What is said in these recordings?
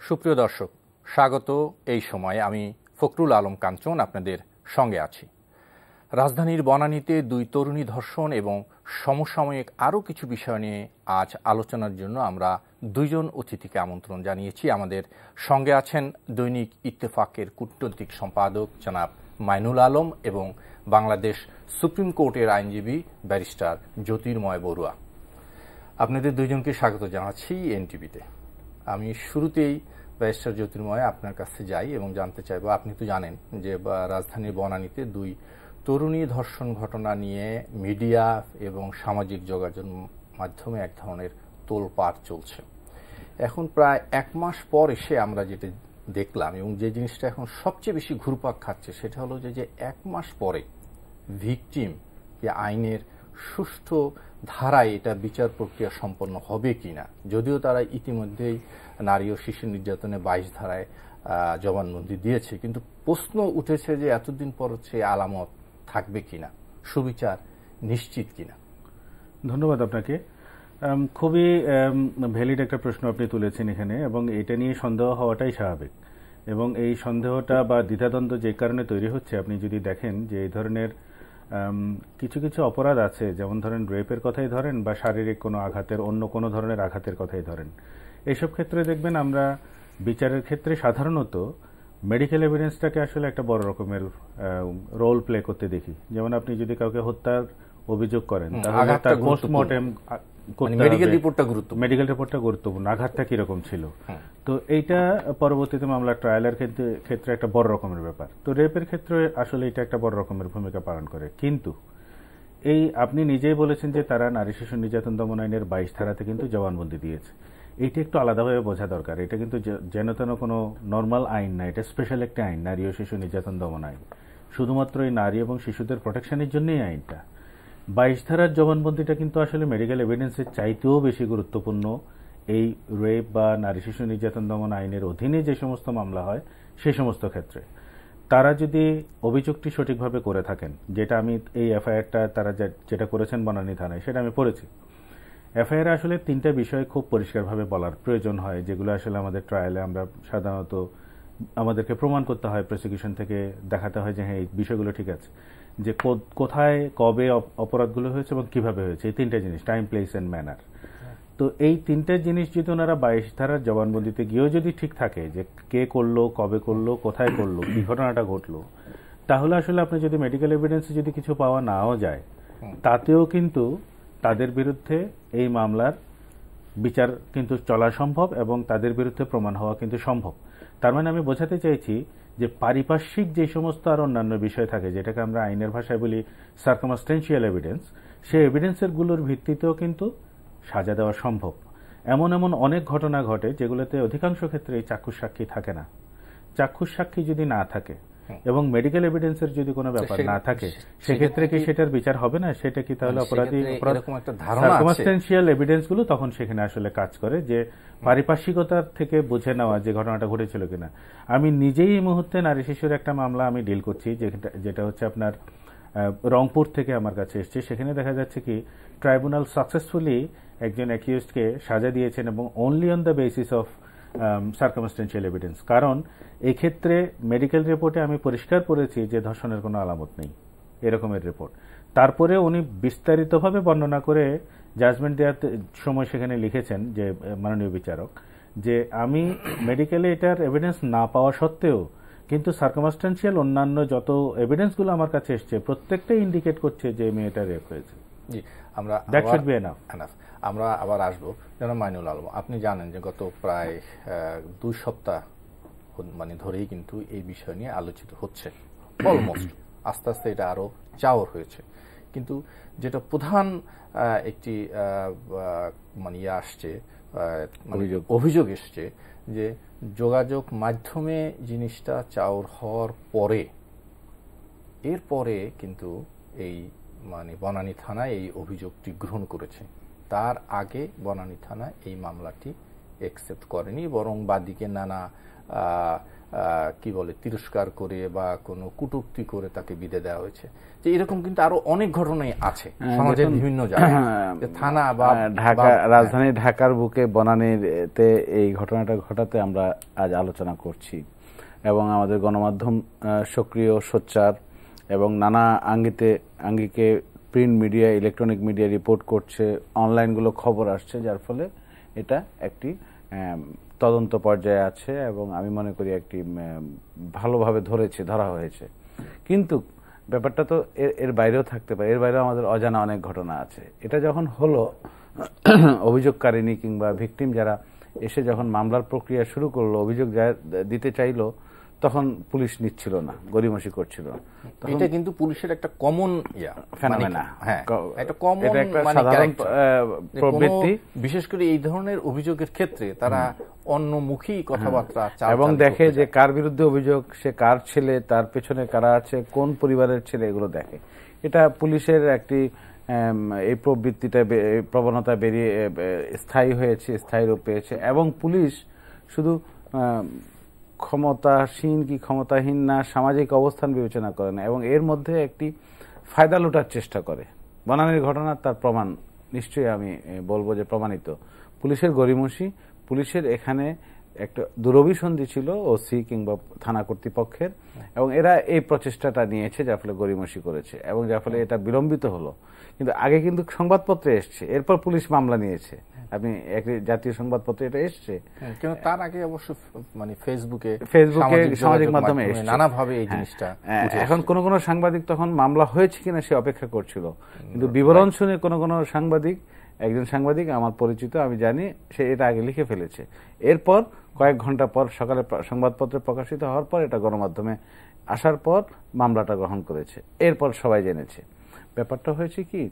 সুপ্রিয় দর্শক, স্বাগত। এই সময় আমি ফখরুল আলম কাঞ্চন আপনাদের সঙ্গে আছি। রাজধানীর বনানীতে দুই তরুণী ধর্ষণ এবং সমসাময়িক আরও কিছু বিষয় নিয়ে আজ আলোচনার জন্য আমরা দুইজন অতিথিকে আমন্ত্রণ জানিয়েছি। আমাদের সঙ্গে আছেন দৈনিক ইত্তেফাকের কূটনৈতিক সম্পাদক জনাব মাইনুল আলম এবং বাংলাদেশ সুপ্রিম কোর্টের আইনজীবী ব্যারিস্টার জ্যোতির্ময় বড়ুয়া। আপনাদের দুইজনকে স্বাগত জানাচ্ছি এনটিভিতে। আমি শুরুতেই ব্যারিস্টার জ্যোতির্ময় আপনার কাছে যাই এবং জানতে চাইব, আপনি তো জানেন যে রাজধানীর বনানীতে দুই তরুণী ধর্ষণ ঘটনা নিয়ে মিডিয়া এবং সামাজিক যোগাযোগ মাধ্যমে এক ধরনের তোলপাড় চলছে। এখন প্রায় এক মাস পর এসে আমরা যেটা দেখলাম এবং যে জিনিসটা এখন সবচেয়ে বেশি ঘুরপাক খাচ্ছে সেটা হলো যে এক মাস পরে ভিকটিম যে আইনের সুষ্ঠু ধারায় এটা বিচার প্রক্রিয়া সম্পন্ন হবে কিনা, যদিও তারা ইতিমধ্যেই নারী ও শিশু নির্যাতনে 22 ধারায় জবানবন্দি দিয়েছে, কিন্তু প্রশ্ন উঠেছে যে এতদিন পর হচ্ছে আলামত থাকবে কিনা, সুবিচার নিশ্চিত কিনা। ধন্যবাদ আপনাকে। খুবই ভ্যালিড একটা প্রশ্ন আপনি তুলেছেন এখানে, এবং এটা নিয়ে সন্দেহ হওয়াটাই স্বাভাবিক। এবং এই সন্দেহটা বা দ্বিধাদ্বন্দ্ব যে কারণে তৈরি হচ্ছে, আপনি যদি দেখেন যে এই ধরনের কিছু কিছু অপরাধ আছে, যেমন ধরেন রেপের কথাই ধরেন বা শারীরিক কোনো আঘাতের, অন্য কোনো ধরনের আঘাতের কথাই ধরেন, এইসব ক্ষেত্রে দেখবেন আমরা বিচারের ক্ষেত্রে সাধারণত মেডিকেল এভিডেন্সটাকে আসলে একটা বড় রকমের রোল প্লে করতে দেখি। যেমন আপনি যদি কাউকে হত্যার অভিযোগ করেন তাহলে তার পোস্টমর্টেম মেডিকেল রিপোর্টটা গুরুত্বপূর্ণ, আঘাতটা কিরকম ছিল। তো এইটা পরবর্তীতে মামলার ট্রায়ালের ক্ষেত্রে একটা বড় রকমের ব্যাপার। তো রেপের ক্ষেত্রে আসলে এটা একটা বড় রকমের ভূমিকা পালন করে। কিন্তু এই আপনি নিজেই বলেছেন যে তারা নারী শিশু নির্যাতন দমন আইনের 22 ধারাতে কিন্তু জবানবন্দি দিয়েছে। এইটা একটু আলাদাভাবে বোঝা দরকার। এটা কিন্তু যেন তেন কোনো নর্মাল আইন না, এটা স্পেশাল একটা আইন, নারী ও শিশু নির্যাতন দমন আইন। শুধুমাত্র এই নারী এবং শিশুদের প্রোটেকশনের জন্যই আইনটা। 22 ধারার জবানবন্দিটা কিন্তু আসলে মেডিকেল এভিডেন্সের চাইতেও বেশি গুরুত্বপূর্ণ এই রেপ বা নারী শিশু নির্যাতন দমন আইনের অধীনে যে সমস্ত মামলা হয় সেই সমস্ত ক্ষেত্রে। তারা যদি অভিযোগটি সঠিকভাবে করে থাকেন, যেটা আমি এই এফআইআরটা তারা যেটা করেছেন বনানী থানায় সেটা আমি পড়েছি। এফআইআর আসলে 3টা বিষয় খুব পরিষ্কারভাবে বলার প্রয়োজন হয়, যেগুলো আসলে আমাদের ট্রায়ালে আমরা সাধারণত আমাদেরকে প্রমাণ করতে হয়, প্রসিকিউশন থেকে দেখাতে হয় যে হ্যাঁ এই বিষয়গুলো ঠিক আছে, যে কোথায় কবে অপরাধগুলো হয়েছে এবং কিভাবে হয়েছে। এই 3টা জিনিস, টাইম, প্লেস এন্ড ম্যানার। তো এই 3টা জিনিস যদি ওনারা 22 ধারার জবানবন্দিতে গিয়েও যদি ঠিক থাকে, যে কে করলো, কবে করলো, কোথায় করলো, কি ঘটনাটা ঘটলো, তাহলে আসলে আপনি যদি মেডিকেল এভিডেন্সে যদি কিছু পাওয়া নাও যায়, তাতেও কিন্তু তাদের বিরুদ্ধে এই মামলার বিচার কিন্তু চলা সম্ভব এবং তাদের বিরুদ্ধে প্রমাণ হওয়া কিন্তু সম্ভব। তার মানে আমি বোঝাতে চাইছি যে পারিপার্শ্বিক যে সমস্ত আর অন্যান্য বিষয় থাকে, যেটাকে আমরা আইনের ভাষায় বলি সার্কামস্টেন্সিয়াল এভিডেন্স, সেই এভিডেন্সের গুলোর ভিত্তিতেও কিন্তু সাজা দেওয়া সম্ভব। এমন এমন অনেক ঘটনা ঘটে যেগুলোতে অধিকাংশ ক্ষেত্রে চাক্ষুষ সাক্ষী থাকে না। চাক্ষুষ সাক্ষী যদি না থাকে এবং মেডিকেল এভিডেন্সের যদি কোনো ব্যাপার না থাকে, সেক্ষেত্রে কি সেটার বিচার হবে না? সেটা কি তাহলে অপরাধী সার্কামস্টেন্সিয়াল এভিডেন্স গুলো তখন সেখানে আসলে কাজ করে, যে পারিপার্শ্বিকতার থেকে বুঝে নেওয়া যে ঘটনাটা ঘটেছিল কিনা। আমি নিজেই এই মুহূর্তে নারী শিশুর একটা মামলা আমি ডিল করছি, যেটা হচ্ছে আপনার রংপুর থেকে আমার কাছে এসছে। সেখানে দেখা যাচ্ছে কি ট্রাইব্যুনাল সাকসেসফুলি একজন অ্যাকিউজডকে সাজা দিয়েছেন এবং only on the basis of circumstantial evidence. কারণ এই ক্ষেত্রে মেডিকেল রিপোর্টে আমি পরিষ্কার করেছি যে ধর্ষণের কোনো আলামত নেই, এরকমের রিপোর্ট। তারপরে উনি বিস্তারিতভাবে বর্ণনা করে জাজমেন্ট দেওয়ার সময় সেখানে লিখেছেন, যে মাননীয় বিচারক, যে আমি মেডিকেলে এটার এভিডেন্স না পাওয়া সত্ত্বেও কিন্তু সার্কামস্টেন্সিয়াল অন্যান্য যত এভিডেন্সগুলো আমার কাছে এসছে প্রত্যেকটাই ইন্ডিকেট করছে যে মেয়েটা রেপ হয়েছে। জি, আমরা আমরা আবার আসবো। যেন মাইনুল আলম, আপনি জানেন যে গত প্রায় 2 সপ্তাহ ধরেই কিন্তু এই বিষয় নিয়ে আলোচিত হচ্ছে। অলমোস্ট আস্তে আস্তে এটা আরো চাওর হয়েছে, কিন্তু যেটা প্রধান একটি আসছে, অভিযোগ এসছে যে যোগাযোগ মাধ্যমে জিনিসটা চাওর হওয়ার পরে, এরপরে কিন্তু এই বনানী থানায় এই অভিযোগটি গ্রহণ করেছে। তার আগে বনানী থানায় এই মামলাটি একসেপ্ট করেনি, বরং বাদীকে নানা কি বলে তিরস্কার করে বা কোনো কটূক্তি করে তাকে বিদায় দেওয়া হয়েছে। যে এরকম কিন্তু আরো অনেক ঘটনাই আছে সমাজের বিভিন্ন জায়গায়, থানা বা ঢাকা, রাজধানী ঢাকার বুকে বনানীতে এই ঘটনাটা ঘটাতে আমরা আজ আলোচনা করছি এবং আমাদের গণমাধ্যম সক্রিয়, সোচ্চার এবং নানা আঙ্গিকে print media, electronic media report করছে, অনলাইনগুলো খবর আসছে, যার ফলে এটা একটি তদন্ত পর্যায়ে আছে এবং আমি মনে করি একটি ভালোভাবে ধরা হয়েছে। কিন্তু ব্যাপারটা তো এর বাইরেও থাকতে পারে, এর বাইরেও আমাদের অজানা অনেক ঘটনা আছে। এটা যখন হলো, অভিযোগকারিনী কিংবা ভিকটিম যারা এসে যখন মামলার প্রক্রিয়া শুরু করলো, অভিযোগ দিতে চাইলো, তখন পুলিশ নিচ্ছিল না, গড়িমসি করছিল। এটা কিন্তু পুলিশের একটা কমন ফেনোমেনা, একটা কমন সাধারণ প্রবৃত্তি। বিশেষ করে এই ধরনের অভিযোগের ক্ষেত্রে তারা অন্যমুখী কথাবার্তা এবং দেখে যে কার বিরুদ্ধে অভিযোগ, সে কার ছেলে, তার পেছনে কারা আছে, কোন পরিবারের ছেলে, এগুলো দেখে। এটা পুলিশের একটি এই প্রবৃত্তিটা, প্রবণতা বেরিয়ে স্থায়ী হয়েছে, স্থায়ী রূপ পেয়েছে। এবং পুলিশ শুধু ক্ষমতাসীন কি ক্ষমতাহীন না, সামাজিক অবস্থান বিবেচনা করে না এবং এর মধ্যে একটি ফায়দা লুটার চেষ্টা করে। বনানীর ঘটনা তার প্রমাণ, নিশ্চয়ই আমি বলবো যে প্রমাণিত। পুলিশের গড়িমসি, পুলিশের এখানে একটা দুরভিসন্ধি ছিল ওসি কিংবা থানা কর্তৃপক্ষের, এবং এরা এই প্রচেষ্টাটা নিয়েছে, যার ফলে গড়িমসি করেছে এবং যার ফলে এটা বিলম্বিত হলো। কিন্তু আগে কিন্তু সংবাদপত্রে এসছে, এরপর পুলিশ মামলা নিয়েছে। আপনি একটি জাতীয় সংবাদপত্রে এটা এসছে, কিন্তু তার আগে অবশ্য ফেসবুকে সামাজিক মাধ্যমে নানাভাবে এই জিনিসটা। এখন কোন কোন সাংবাদিক তখন মামলা হয়েছে কিনা সে অপেক্ষা করছিল, কিন্তু বিবরণ শুনে কোন কোন সাংবাদিক, একজন সাংবাদিক আমার পরিচিত, আমি জানি, সে এটা আগে লিখে ফেলেছে। এরপর কয়েক ঘন্টা পর সকালে সংবাদপত্রে প্রকাশিত হওয়ার পর এটা গণমাধ্যমে আসার পর মামলাটা গ্রহণ করেছে, এরপর সবাই জেনেছে। ব্যাপারটা হয়েছে কি,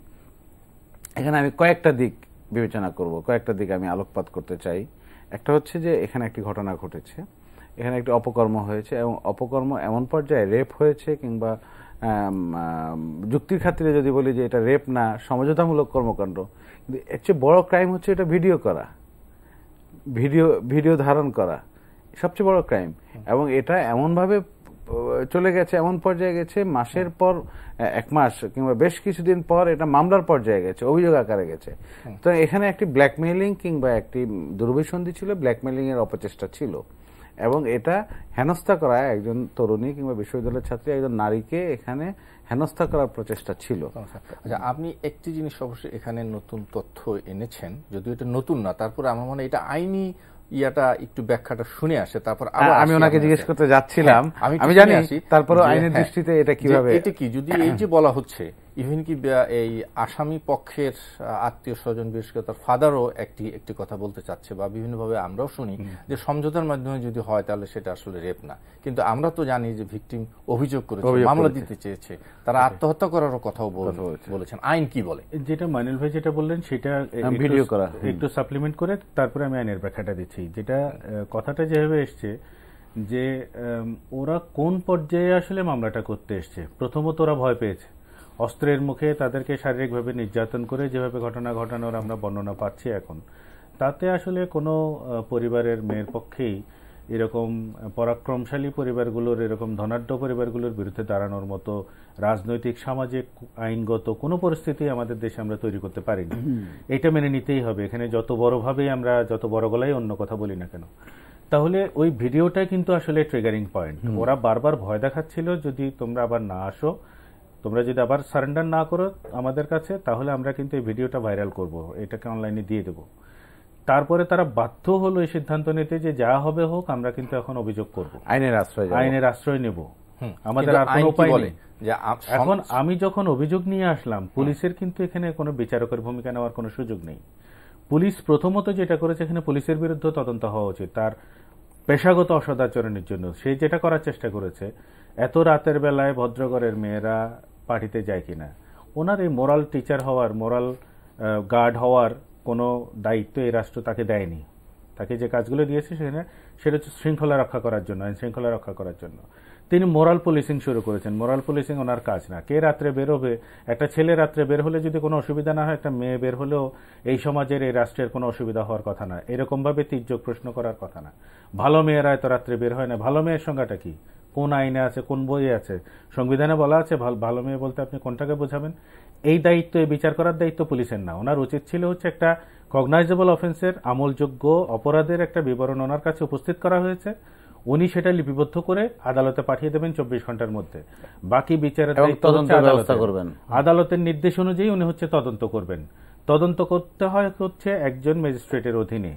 এখানে আমি কয়েকটা দিক বিবেচনা করব, কয়েকটা দিক আমি আলোকপাত করতে চাই। একটা হচ্ছে যে এখানে একটি ঘটনা ঘটেছে, এখানে একটি অপকর্ম হয়েছে এবং অপকর্ম এমন পর্যায়ে রেপ হয়েছে, কিংবা যুক্তির খাতিরে যদি বলি যে এটা রেপ না, সমঝোতামূলক কর্মকাণ্ড, কিন্তু এর চেয়ে বড় ক্রাইম হচ্ছে এটা ভিডিও করা, ভিডিও ধারণ করা সবচেয়ে বড় ক্রাইম। এবং এটা এমনভাবে চলে গেছে, এমন পর্যায়ে গেছে, মাসের পর এক মাস কিংবা বেশ কিছুদিন পর এটা মামলার পর্যায়ে গেছে, অভিযোগ আকারে গেছে। তো এখানে একটি ব্ল্যাকমেইলিং কিংবা একটি দুর্বিসন্ধি ছিল, ব্ল্যাকমেইলিং এর অপচেষ্টা ছিল এবং এটা হেনস্থা করা, একজন তরুণী কিংবা বিশ্ববিদ্যালয়ের ছাত্রী একজন নারীকে এখানে হেনস্থা করার প্রচেষ্টা ছিল। আচ্ছা, আপনি একটি জিনিস অবশ্যই এখানে নতুন তথ্য এনেছেন, যদিও এটা নতুন না, তারপরে আমার মনে হয় এটা আইনি একটু ব্যাখ্যাটা শুনে আসে, তারপর আমি ওনাকে জিজ্ঞেস করতে যাচ্ছিলাম, আমি জানি, তারপরে আইনের দৃষ্টিতে এটা কিভাবে, এটা কি যদি এই যে বলা হচ্ছে ইভেন কি এই আসামি পক্ষের আত্মীয় স্বজন, বিশেষ করে তার ফাদারও একটি কথা বলতে চাচ্ছে, বা বিভিন্নভাবে আমরাও শুনি যে সমঝোতার মাধ্যমে যদি হয় তাহলে সেটা আসলে রেপ না। কিন্তু আমরা তো জানি যে ভিকটিম অভিযোগ করেছে, মামলা দিতে চেয়েছে, তারা আত্মহত্যা করারও কথাও বলেছেন। আইন কি বলে? যেটা মাইনুল ভাই যেটা বললেন সেটা ভিডিও করা একটু সাপ্লিমেন্ট করে তারপরে আমি আইনের ব্যাখ্যাটা দিচ্ছি। যেটা কথাটা যেভাবে এসছে যে ওরা কোন পর্যায়ে আসলে মামলাটা করতে এসছে। প্রথমত ওরা ভয় পেয়েছে, অস্ত্রের মুখে তাদেরকে শারীরিকভাবে নির্যাতন করে যেভাবে ঘটনা ঘটানোর আমরা বর্ণনা পাচ্ছি এখন, তাতে আসলে কোনো পরিবারের মেয়ের পক্ষেই এরকম পরাক্রমশালী পরিবারগুলোর, এরকম ধনাঢ্য পরিবারগুলোর বিরুদ্ধে দাঁড়ানোর মতো রাজনৈতিক, সামাজিক, আইনগত কোনো পরিস্থিতি আমাদের দেশে আমরা তৈরি করতে পারিনি। এটা মেনে নিতেই হবে। এখানে যত বড়ভাবেই আমরা, যত বড় গলায় অন্য কথা বলি না কেন, তাহলে ওই ভিডিওটা কিন্তু আসলে ট্রিগারিং পয়েন্ট। ওরা বারবার ভয় দেখাচ্ছিল যদি তোমরা আবার না আসো, তোমরা যদি আবার সারেন্ডার না করো আমাদের কাছে, তাহলে আমরা কিন্তু এই ভিডিওটা ভাইরাল করব, এটাকে অনলাইনে দিয়ে দেব। তারপরে তারা বাধ্য হলো এই সিদ্ধান্ত নিতে যে যা হবে হোক, আমরা কিন্তু এখন অভিযোগ করব, আইনের আশ্রয় নেব, আমাদের আর কোনো উপায় নেই। এখন আমি যখন অভিযোগ নিয়ে আসলাম, পুলিশের কিন্তু এখানে কোনো বিচারকের ভূমিকা নেওয়ার কোনো সুযোগ নেই। পুলিশ প্রথমত যেটা করেছে, এখানে পুলিশের বিরুদ্ধে তদন্ত হওয়া উচিত তার পেশাগত অসদাচরণের জন্য। সে যেটা করার চেষ্টা করেছে, এত রাতের বেলায় ভদ্রঘরের মেয়েরা পার্টিতে যায় কিনা, ওনার এই মোরাল টিচার হওয়ার, মোরাল গার্ড হওয়ার কোনো দায়িত্ব এই রাষ্ট্র তাকে দেয়নি। তাকে যে কাজগুলো দিয়েছে সেটা হচ্ছে শৃঙ্খলা রক্ষা করার জন্য, আইন শৃঙ্খলা রক্ষা করার জন্য। তিনি মোরাল পুলিশিং শুরু করেছেন। মোরাল পুলিশিং ওনার কাজ না। কে রাত্রে বেরোবে, একটা ছেলে রাত্রে বের হলে যদি কোনো অসুবিধা না হয়, একটা মেয়ে বের হলেও এই সমাজের এই রাষ্ট্রের কোনো অসুবিধা হওয়ার কথা না, এরকম ভাবে তির্যক প্রশ্ন করার কথা না। ভালো মেয়েরা এত রাত্রে বের হয় না। ভালো মেয়ের সংজ্ঞাটা কি, কোন আইনে আছে, কোন বইয়ে আছে? সংবিধানে বলা আছে ভালো মেয়ে বলতে আপনি কোনটাকে বোঝাবেন? এই দায়িত্ব, এই বিচার করার দায়িত্ব পুলিশের না। ওনার উচিত ছিল হচ্ছে একটা কগনাইজেবল অফেন্সের, আমলযোগ্য অপরাধের একটা বিবরণ ওনার কাছে উপস্থিত করা হয়েছে, উনি সেটা লিপিবদ্ধ করে আদালতে পাঠিয়ে দেবেন 24 ঘন্টার মধ্যে। বাকি বিচারের দায়িত্ব হচ্ছে আদালতের নির্দেশ অনুযায়ী উনি হচ্ছে তদন্ত করবেন। তদন্ত করতে হয় হচ্ছে একজন ম্যাজিস্ট্রেটের অধীনে।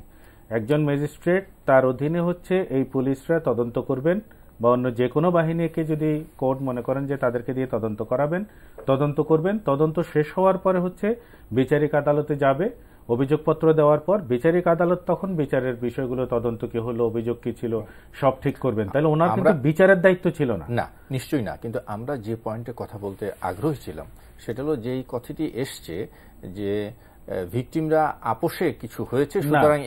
একজন ম্যাজিস্ট্রেট, তার অধীনে হচ্ছে এই পুলিশরা তদন্ত করবেন, বা অন্য যে কোনো বাহিনীকে যদি কোর্ট মনে করেন যে তাদেরকে দিয়ে তদন্ত করাবেন, তদন্ত করবেন। তদন্ত শেষ হওয়ার পরে হচ্ছে বিচারিক আদালতে যাবে। অভিযোগপত্র দেওয়ার পর বিচারিক আদালত তখন বিচারের বিষয়গুলো, তদন্ত কি হলো, অভিযোগ কি ছিল, সব ঠিক করবেন। তাহলে ওনার কিন্তু বিচারের দায়িত্ব ছিল না। না, নিশ্চয়ই না। কিন্তু আমরা যে পয়েন্টে কথা বলতে আগ্রহী ছিলাম সেটা হলো যেই কথাটি এসছে যে ভিকটিমরা আপোষে কিছু হয়েছে, সুতরাং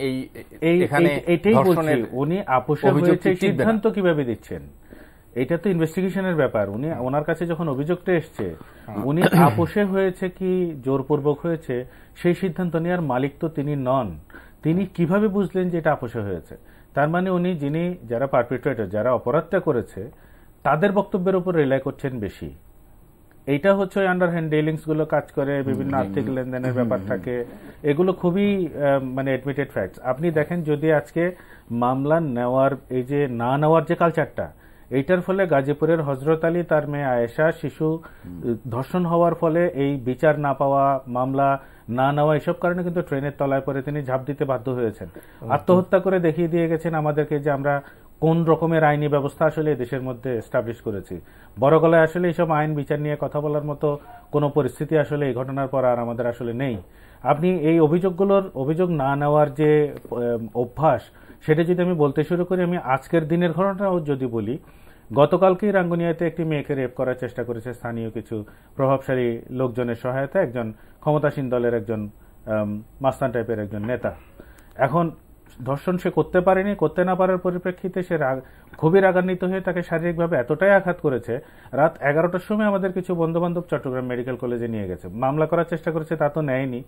এটাই বলছি, উনি আপোষে হয়েছে সিদ্ধান্ত কিভাবে দিচ্ছেন, এটা তো ইনভেস্টিগেশনের ব্যাপার। উনি ওনার কাছে যখন অভিযোগটা এসছে, উনি আপোষে হয়েছে কি জোরপূর্বক হয়েছে, সেই সিদ্ধান্ত নেওয়ার মালিক তো তিনি নন। তিনি কিভাবে বুঝলেন যে এটা আপোষে হয়েছে? তার মানে উনি, যিনি যারা পারপিট্রেটর, যারা অপরাধটা করেছে, তাদের বক্তব্যের উপর রিলাই করছেন বেশি। এইটা হচ্ছে ওই আন্ডারহ্যান্ড ডিলিংস গুলো কাজ করে, বিভিন্ন আর্থিক লেনদেনের ব্যাপার থাকে, এগুলো খুবই মানে অ্যাডমিটেড ফ্যাক্টস। আপনি দেখেন, যদি আজকে মামলা নেওয়ার, এই যে না নেওয়ার যে কালচারটা, এইটার ফলে গাজীপুরের হযরত আলী, তার মেয়ে আয়েশা, শিশু ধর্ষণ হওয়ার ফলে এই বিচার না পাওয়া, মামলা না নেওয়া, এসব কারণে কিন্তু ট্রেনের তলায় পরে তিনি ঝাঁপ দিতে বাধ্য হয়েছেন। আত্মহত্যা করে দেখিয়ে দিয়ে গেছেন আমাদেরকে যে আমরা কোন রকমের আইনি ব্যবস্থা আসলে দেশের মধ্যে এস্টাবলিশ করেছি। বড় গলায় আসলে এইসব আইন বিচার নিয়ে কথা বলার মতো কোনো পরিস্থিতি আসলে এই ঘটনার পর আর আমাদের আসলে নেই। আপনি এই অভিযোগ না নেওয়ার যে অভ্যাস, সেটা যদি আমি বলতে শুরু করি, আমি আজকের দিনের ঘটনাও যদি বলি, গতকালকেই রাঙ্গুনিয়াতে একটি মেয়েকে রেপ করার চেষ্টা করেছে স্থানীয় কিছু প্রভাবশালী লোকজনের সহায়তা, একজন ক্ষমতাসীন দলের একজন মাস্তান টাইপের একজন নেতা। এখন ধর্ষণ সে করতে পারেনি, করতে না পারার পরিপ্রেক্ষিতে সে খুবই রাগান্বিত হয়ে তাকে শারীরিকভাবে এতটাই আঘাত করেছে, রাত 11টার সময় আমাদের কিছু বন্ধু-বান্ধব চট্টগ্রাম মেডিকেল কলেজে নিয়ে গেছে। মামলা করার চেষ্টা করেছে, তা তো নেয়নি।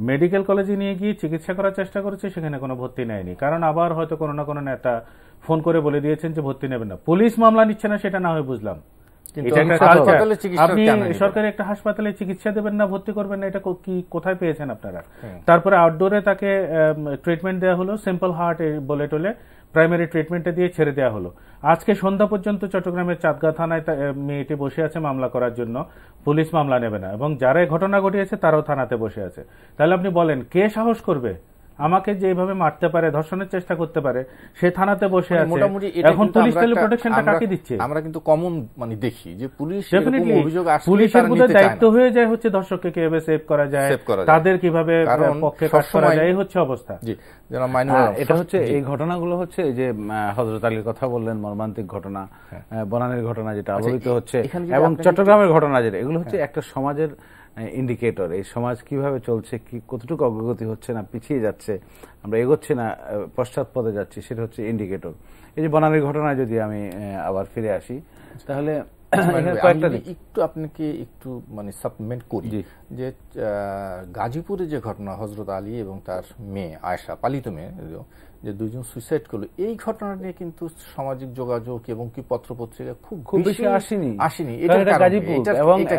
মেডিকেল কলেজে নিয়ে গিয়ে চিকিৎসা করার চেষ্টা করেছে, সেখানে কোনো ভর্তি নেয়নি। কারণ আবার হয়তো কোনো না কোনো নেতা ফোন করে বলে দিয়েছেন যে ভর্তি নেবেন না। পুলিশ মামলা নিচ্ছে না, সেটা না হয় বুঝলাম, আপনি সরকারি একটা হাসপাতালে চিকিৎসা দেবেন না, ভর্তি করবেন না, এটা কি কোথায় পেয়েছেন আপনারা? তারপরে আউটডোরে তাকে ট্রিটমেন্ট দেওয়া হলো, সিম্পল হার্ট বলে টলে প্রাইমারি ট্রিটমেন্টে দিয়ে ছেড়ে দেওয়া হলো। আজকে সন্ধ্যা পর্যন্ত চট্টগ্রামের চাঁদগাঁ থানায় মেয়েটি বসে আছে মামলা করার জন্য, পুলিশ মামলা নেবে না, এবং যারা ঘটনা ঘটিয়েছে তারাও থানাতে বসে আছে। তাহলে আপনি বলেন, কে সাহস করবে আমাকে যেভাবে মারতে পারে, ধর্ষণের চেষ্টা করতে পারে, সে থানাতে বসে আছে? মোটামুটি এখন পুলিশ তাহলে প্রোটেকশনটা কাকে দিচ্ছে? আমরা কিন্তু কমন মানে দেখি যে পুলিশ অভিযোগ আসলে পুলিশের বোধহয় দায়িত্ব হয়ে যায় হচ্ছে দর্শককে কিভাবে সেভ করা যায়, তাদের কিভাবে পক্ষে কাজ করা যায়, এই হচ্ছে অবস্থা। জি, এটা হচ্ছে এই ঘটনাগুলো হচ্ছে যে হযরত আলীর কথা বললেন, মর্মান্তিক ঘটনা, বনানীর ঘটনা যেটা আলোচিত হচ্ছে, এবং চট্টগ্রামের ঘটনা যেটা, এগুলো হচ্ছে একটা সমাজের ইন্ডিকেটর। এই সমাজ কিভাবে চলছে, কি কতটুকু অগ্রগতি হচ্ছে না পিছিয়ে যাচ্ছে, আমরা এগোচ্ছি না পশ্চাৎপদে যাচ্ছি, সেটা হচ্ছে ইন্ডিকেটর। এই যে বনানীর ঘটনায় যদি আমি আবার ফিরে আসি, তাহলে একটু আপনাকে একটু মানে সাপ্লিমেন্ট করি যে গাজীপুরে যে ঘটনা, হযরত আলী এবং তার মেয়ে আয়েশা, পালিত মেয়ে, যে দুইজন সুইসাইড করলো, এই ঘটনা নিয়ে কিন্তু সামাজিক যোগাযোগ এবং কি পত্রপত্রিকা খুব বেশি আসেনি। এটা গাজীপুর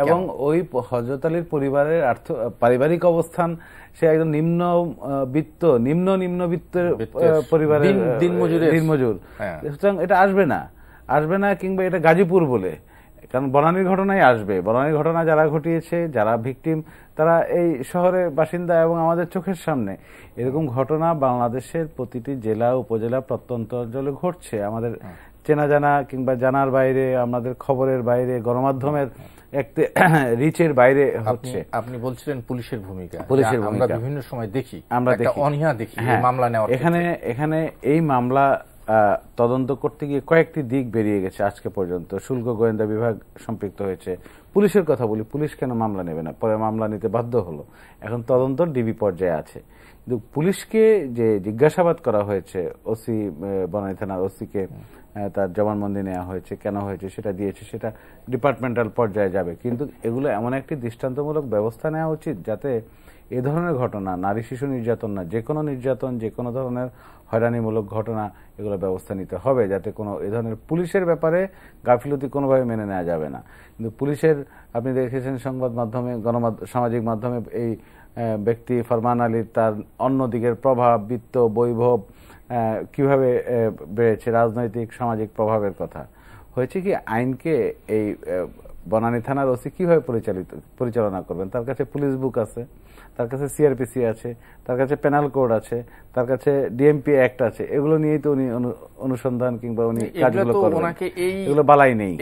এবং ওই হযরত আলীর পরিবারের পারিবারিক অবস্থান, সে একদম নিম্নবিত্ত পরিবারের দিনমজুর, সুতরাং এটা আসবে না, কিংবা এটা গাজীপুর বলে, কারণ বনানীর ঘটনাই আসবে। বনানীর ঘটনা যারা ঘটিয়েছে, যারা ভিকটিম, তারা এই শহরের বাসিন্দা, এবং আমাদের চোখের সামনে এরকম ঘটনা বাংলাদেশের প্রতিটি জেলা, উপজেলা, প্রত্যন্ত অঞ্চলে ঘটছে। আমাদের চেনা জানা কিংবা জানার বাইরে, আমাদের খবরের বাইরে, গণমাধ্যমের একটা রিচের বাইরে হচ্ছে। আপনি বলছিলেন পুলিশের ভূমিকা, আমরা বিভিন্ন সময় দেখি, আমরা অনীহা দেখি মামলা নেওয়ার। এখানে এই মামলা তদন্ত করতে গিয়ে কয়েকটি দিক বেরিয়ে গেছে আজকে পর্যন্ত। শুল্ক গোয়েন্দা বিভাগ সম্পৃক্ত হয়েছে। পুলিশের কথা বলি, পুলিশ কেন মামলা নেবে না? পরে মামলা নিতে বাধ্য হলো, এখন তদন্ত ডিবি পর্যায়ে আছে। কিন্তু পুলিশকে যে জিজ্ঞাসাবাদ করা হয়েছে, ওসি বনানী থানার ওসিকে তার জবানবন্দি নেওয়া হয়েছে, কেন হয়েছে সেটা দিয়েছে, সেটা ডিপার্টমেন্টাল পর্যায়ে যাবে। কিন্তু এগুলো এমন একটি দৃষ্টান্তমূলক ব্যবস্থা নেওয়া উচিত যাতে এ ধরনের ঘটনা, নারী শিশু নির্যাতন না, যে কোনো নির্যাতন, যে কোনো ধরনের হয়রানিমূলক ঘটনা, এগুলো ব্যবস্থা নিতে হবে যাতে কোনো এ ধরনের পুলিশের ব্যাপারে গাফিলতি কোনোভাবে মেনে নেওয়া যাবে না। কিন্তু পুলিশের, আপনি দেখেছেন সংবাদ মাধ্যমে, সামাজিক মাধ্যমে এই ব্যক্তি ফরমান আলীর তার অন্য দিকের প্রভাব, বিত্ত, বৈভব কিভাবে বেড়েছে, রাজনৈতিক সামাজিক প্রভাবের কথা হয়েছে কি, আইনকে এই বনানী থানার ওসি কিভাবে পরিচালনা করবেন? তার কাছে পুলিশ বুক আছে, তার কাছে সিআরপিসি আছে, তার কাছে পেনাল কোড আছে, তার কাছে ডিএমপি অ্যাক্ট আছে, এগুলো নিয়েই তো উনি অনুসন্ধান কিংবা উনি কাজগুলো করবেন। এগুলো বালাই নেই,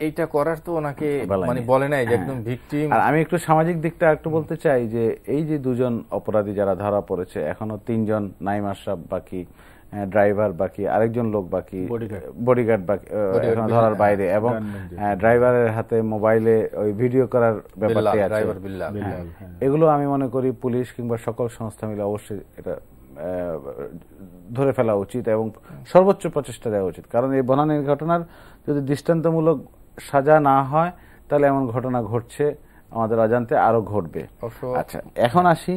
এইটা করার তো ওনাকে মানে বলে নাই যে একদম ভিকটিম। আর আমি একটু সামাজিক দিকটা একটু বলতে চাই যে এই যে দুজন অপরাধী যারা ধরা পড়েছে, এখনো 3 জন, নাইম আশরাফ বাকি, ড্রাইভার বাকি, আরেকজন লোক বাকি, বডিগার্ড বাকি এখনো ধরার বাইরে, এবং ড্রাইভারের হাতে মোবাইলে ওই ভিডিও করার ব্যাপারটি আছে। এগুলো আমি মনে করি পুলিশ কিংবা সকল সংস্থা মিলে অবশ্যই এটা ধরে ফেলা উচিত এবং সর্বোচ্চ প্রচেষ্টা দেওয়া উচিত। কারণ এই বনানীর ঘটনার যদি দৃষ্টান্তমূলক সাজা না হয় তাহলে এমন ঘটনা ঘটছে আমাদের অজান্তে আরো ঘটবে। আচ্ছা, এখন আসি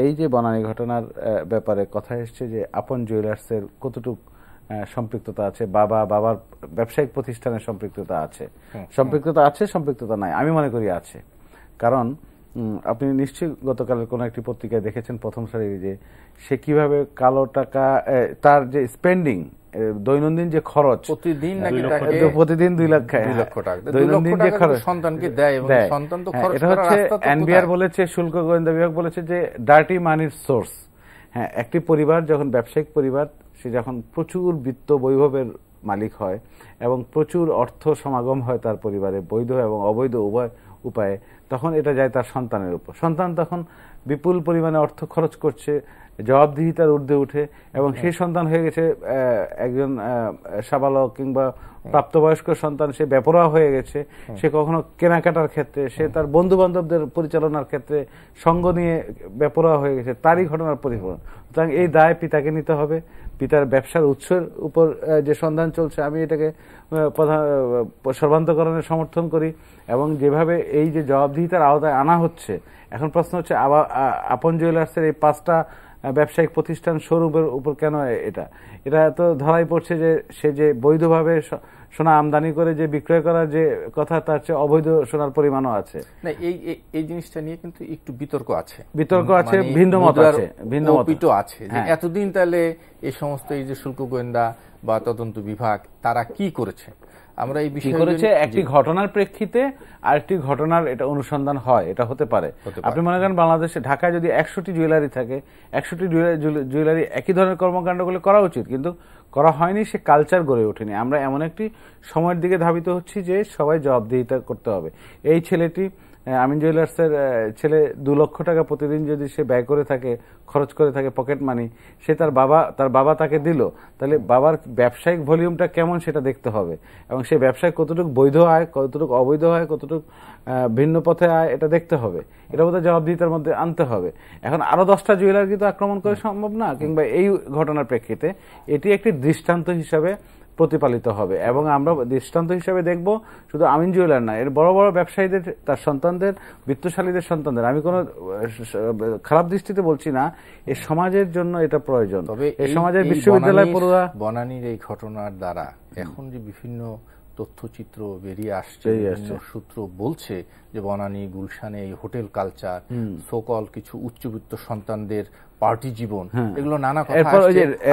এই যে বনানী ঘটনার ব্যাপারে কথা এসছে যে আপন জুয়েলার্সের কতটুকু সম্পৃক্ততা আছে, বাবার ব্যবসায়িক প্রতিষ্ঠানের সম্পৃক্ততা আছে, সম্পৃক্ততা নাই, আমি মনে করি আছে। কারণ আপনি নিশ্চয়ই গতকালের কোন একটি পত্রিকায় দেখেছেন প্রথম সারির যে সে কিভাবে কালো টাকা, তার যে স্পেন্ডিং, দৈনন্দিন যে খরচ, প্রতিদিন 2 লাখ টাকা দৈনন্দিন যে খরচ সন্তানকে দেয়, এটা হচ্ছে এনবিআর বলেছে, শুল্ক গোয়েন্দা বিভাগ বলেছে যে ডার্টি মানির সোর্স। হ্যাঁ, একটি পরিবার যখন ব্যবসায়িক পরিবার, সে যখন প্রচুর বিত্ত বৈভবের মালিক হয় এবং প্রচুর অর্থ সমাগম হয় তার পরিবারে, বৈধ এবং অবৈধ উভয় উপায়ে, তখন এটা যায় তার সন্তানের উপর। সন্তান তখন বিপুল পরিমাণে অর্থ খরচ করছে, জবাবদিহিতার ঊর্ধ্বে উঠে, এবং সেই সন্তান হয়ে গেছে একজন সাবালক কিংবা প্রাপ্তবয়স্ক সন্তান, সে বেপরোয়া হয়ে গেছে। সে কখনো কেনাকাটার ক্ষেত্রে, সে তার বন্ধু বান্ধবদের পরিচালনার ক্ষেত্রে সঙ্গ নিয়ে বেপরোয়া হয়ে গেছে, তারই ঘটনার পরিবর্তন। সুতরাং এই দায় পিতাকে নিতে হবে। পিতার ব্যবসার উৎসের উপর যে সন্ধান চলছে, আমি এটাকে সর্বান্তকরণের সমর্থন করি, এবং যেভাবে এই যে জবাবদিহিতার আওতায় আনা হচ্ছে, এখন প্রশ্ন হচ্ছে আপন জুয়েলার্সের এই 5টা ব্যবসায়িক প্রতিষ্ঠান শোরুমের উপর কেন এটা তো ধরাই পড়ছে যে সে যে বৈধভাবে সোনা আমদানি করে যে বিক্রয় করার যে কথা, তার চেয়ে অবৈধ সোনার পরিমাণও আছে। না, এই জিনিসটা নিয়ে কিন্তু একটু বিতর্ক আছে, ভিন্ন মত আছে যে এতদিন তাহলে এই সমস্ত এই যে শুল্ক গোয়েন্দা বা তদন্ত বিভাগ তারা কি করেছে, আমরা এই বিষয়ে করেছে একটি ঘটনার প্রেক্ষিতে আরেকটি ঘটনার এটা অনুসন্ধান হয়, এটা হতে পারে। আপনি মনে করেন বাংলাদেশে, ঢাকায় যদি 100টি জুয়েলারি থাকে, 100টি জুয়েলারি একই ধরনের কর্মকাণ্ডগুলো করা উচিত, কিন্তু করা হয়নি, সে কালচার গড়ে ওঠেনি। আমরা এমন একটি সময়ের দিকে ধাবিত হচ্ছি যে সবাই জবাবদিহিতা করতে হবে। এই ছেলেটি, আমিন জুয়েলার্সের ছেলে, 2 লক্ষ টাকা প্রতিদিন যদি সে ব্যয় করে থাকে, খরচ করে থাকে পকেট মানি, সে তার বাবা তাকে দিল, তাহলে বাবার ব্যবসায়িক ভলিউমটা কেমন সেটা দেখতে হবে, এবং সে ব্যবসায় কতটুকু বৈধ আয়, কতটুকু অবৈধ আয়, কতটুকু ভিন্ন পথে আয়, এটা দেখতে হবে। এটা বোধহয় জবাবদিহিতার মধ্যে আনতে হবে। এখন আরো 10টা জুয়েলারি তো আক্রমণ করা সম্ভব না, কিংবা এই ঘটনার প্রেক্ষিতে এটি একটি দৃষ্টান্ত হিসাবে প্রতিপালিত হবে, এবং আমরা দৃষ্টান্ত হিসেবে দেখব শুধু আমিন জুয়েলার না, এর বড় বড় ব্যবসায়ীদের, তার সন্তানদের, বিত্তশালীদের সন্তানদের। আমি কোনো খারাপ দৃষ্টিতে বলছি না, এই সমাজের জন্য এটা প্রয়োজন। তবে এই সমাজের বিশ্ববিদ্যালয় পড়ুয়া বনানীর এই ঘটনার দ্বারা এখন যে বিভিন্ন তথ্যচিত্র বেরিয়ে আসছে, সূত্র বলছে যে বনানী, গুলশানে এই হোটেল কালচার, সোকল কিছু উচ্চবিত্ত সন্তানদের পার্টি জীবন, এগুলো নানা কথা,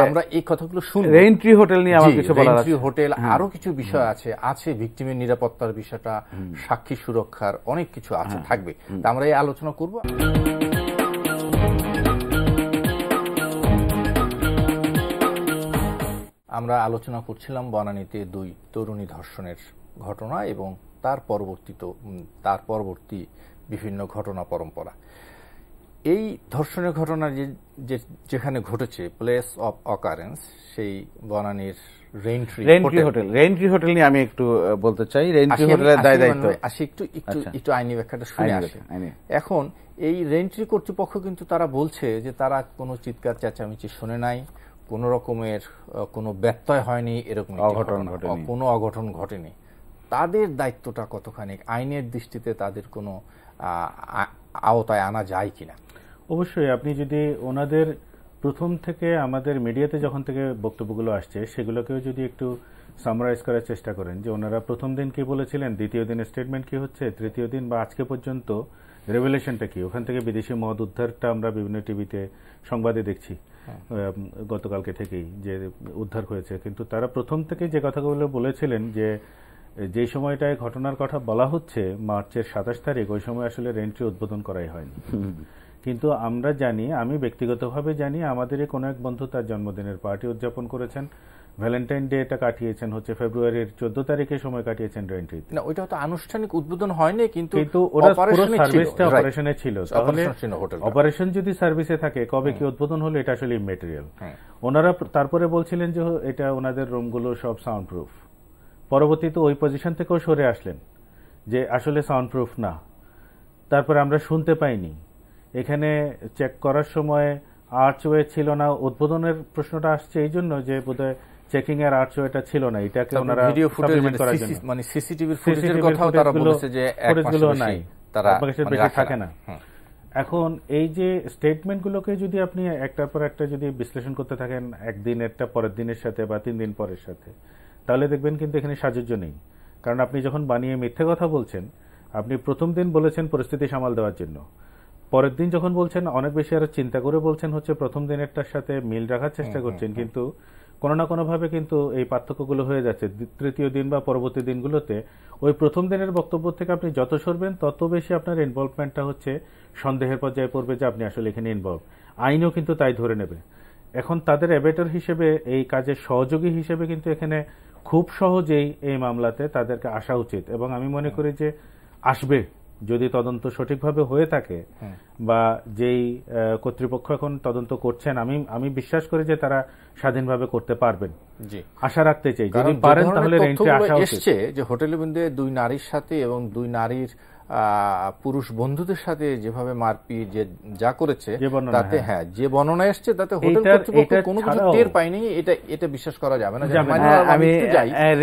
আমরা এই কথাগুলো শুনি। রেইনট্রি হোটেল নিয়ে আমার কিছু বলার আছে, হোটেল, আরো কিছু বিষয় আছে ভিকটিমের নিরাপত্তার বিষয়টা, সাক্ষী সুরক্ষার অনেক কিছু আছে, থাকবে। তা আমরা এই আলোচনা করব। আমরা আলোচনা করছিলাম বনানীতে 2 তরুণী ধর্ষণের ঘটনা এবং তার পরবর্তী বিভিন্ন ঘটনা পরম্পরা। এই ধর্ষণের ঘটনা যেখানে ঘটেছে, প্লেস অফ অকারেন্স, সেই বনানীর রেইনট্রি হোটেল নিয়ে আমি একটু বলতে চাই। রেইনট্রি হোটেলের দায়িত্ব আসি, একটু আইনি ব্যাখ্যাটা শুনে আসি। এখন এই রেইনট্রি কর্তৃপক্ষ কিন্তু তারা বলছে যে তারা কোনো চিৎকার চেঁচামেচি শুনে নাই, কোনো রকমের কোনো ব্যত্যয় হয়নি, এরকম কোনো অঘটন ঘটেনি, তাদের দায়িত্বটা কতখানি আইনের দৃষ্টিতে তাদের কোনো আওতায় আনা যায় কিনা? অবশ্যই আপনি যদি ওনাদের প্রথম থেকে আমাদের মিডিয়াতে যখন থেকে বক্তব্যগুলো আসছে সেগুলোকেও যদি একটু সামারাইজ করার চেষ্টা করেন যে ওনারা প্রথম দিন কি বলেছিলেন, দ্বিতীয় দিনের স্টেটমেন্ট কি হচ্ছে, তৃতীয় দিন বা আজকে পর্যন্ত রেভেলেশনটা কি, ওখান থেকে বিদেশি মদ উদ্ধারটা আমরা বিভিন্ন টিভিতে সংবাদে দেখছি গতকালকে থেকেই যে উদ্ধার হয়েছে। কিন্তু তারা প্রথম থেকে যে কথাগুলো বলেছিলেন যে সময়টায় ঘটনার কথা বলা হচ্ছে মার্চের 27 তারিখ, ওই সময় আসলে রেন্ট্রি উদ্বোধন করাই হয়নি। কিন্তু আমরা জানি, আমি ব্যক্তিগতভাবে জানি, আমাদেরই কোনো এক বন্ধু তার জন্মদিনের পার্টি উদযাপন করেছেন, ভ্যালেন্টাইন ডে এটা কাটিয়েছেন হচ্ছে ফেব্রুয়ারির 14 তারিখে সময় কাটিয়েছেন রেন্ট্রিতে। না, ওইটা তো আনুষ্ঠানিক উদ্বোধন হয়নি, কিন্তু ওরা পুরো সার্ভিসটা অপারেশনে ছিল। তাহলে অপারেশন যদি সার্ভিসে থাকে কবে কি উদ্বোধন হলো এটা আসলে ইমেটেরিয়াল। ওনারা তারপরে বলছিলেন যে এটা ওনাদের রুমগুলো সব সাউন্ড প্রুফ। পরবর্তীতে ওই পজিশন থেকেও সরে আসলেন যে আসলে সাউন্ড প্রুফ না। তারপরে আমরা শুনতে পাইনি এখানে চেক করার সময় আর্চওয়ে ছিল না। উদ্বোধনের প্রশ্নটা আসছে এই জন্য যে বোধহয় চেকিং এর আর্চওয়েটা ছিল না, এটাকে ওনারা সাপ্লিমেন্ট করার জন্য মানে সিসিটিভির ফুটেজের কথাও তারা বলেছে যে ফুটেজগুলো নাই, তারা বেশি থাকে না। এখন এই যে স্টেটমেন্টগুলোকে যদি আপনি একটার পর একটা যদি বিশ্লেষণ করতে থাকেন একদিনেরটা পরের দিনের সাথে বা 3 দিন পরের সাথে, তাহলে দেখবেন কিন্তু এখানে সাজুজ্য নেই। কারণ আপনি যখন বানিয়ে মিথ্যে কথা বলছেন, আপনি প্রথম দিন বলেছেন পরিস্থিতি সামাল দেওয়ার জন্য, পরের দিন যখন বলছেন অনেক বেশি আরো চিন্তা করে বলছেন হচ্ছে প্রথম দিনেরটার সাথে মিল রাখার চেষ্টা করছেন, কিন্তু কোনো না কোনোভাবে কিন্তু এই পার্থক্যগুলো হয়ে যাচ্ছে। তৃতীয় দিন বা পরবর্তী দিনগুলোতে ওই প্রথম দিনের বক্তব্য থেকে আপনি যত সরবেন তত বেশি আপনার ইনভলভমেন্টটা হচ্ছে সন্দেহের পর্যায়ে পড়বে যে আপনি আসলে এখানে ইনভলভ। আইনও কিন্তু তাই ধরে নেবে। এখন তাদের অ্যাবেটর হিসেবে, এই কাজের সহযোগী হিসেবে কিন্তু এখানে খুব সহজেই এই মামলাতে তাদেরকে আসা উচিত, এবং আমি মনে করি যে আসবে যদি তদন্ত সঠিকভাবে হয়ে থাকে, বা যেই কর্তৃপক্ষ এখন তদন্ত করছেন আমি বিশ্বাস করি যে তারা স্বাধীনভাবে করতে পারবেন। আশা রাখতে চাই যদি পারেন তাহলে রেন্টে আসা উচিত। যে হোটেলে বন্ধে 2 নারীর সাথে এবং 2 নারীর পুরুষ বন্ধুদের সাথে যেভাবে মারপিট যা করেছে, তাতে যে বর্ণনা এসছে তাতে হোটেল কর্তৃপক্ষ কোনো কিছু টের পায়নি, এটা বিশ্বাস করা যাবে না। আমি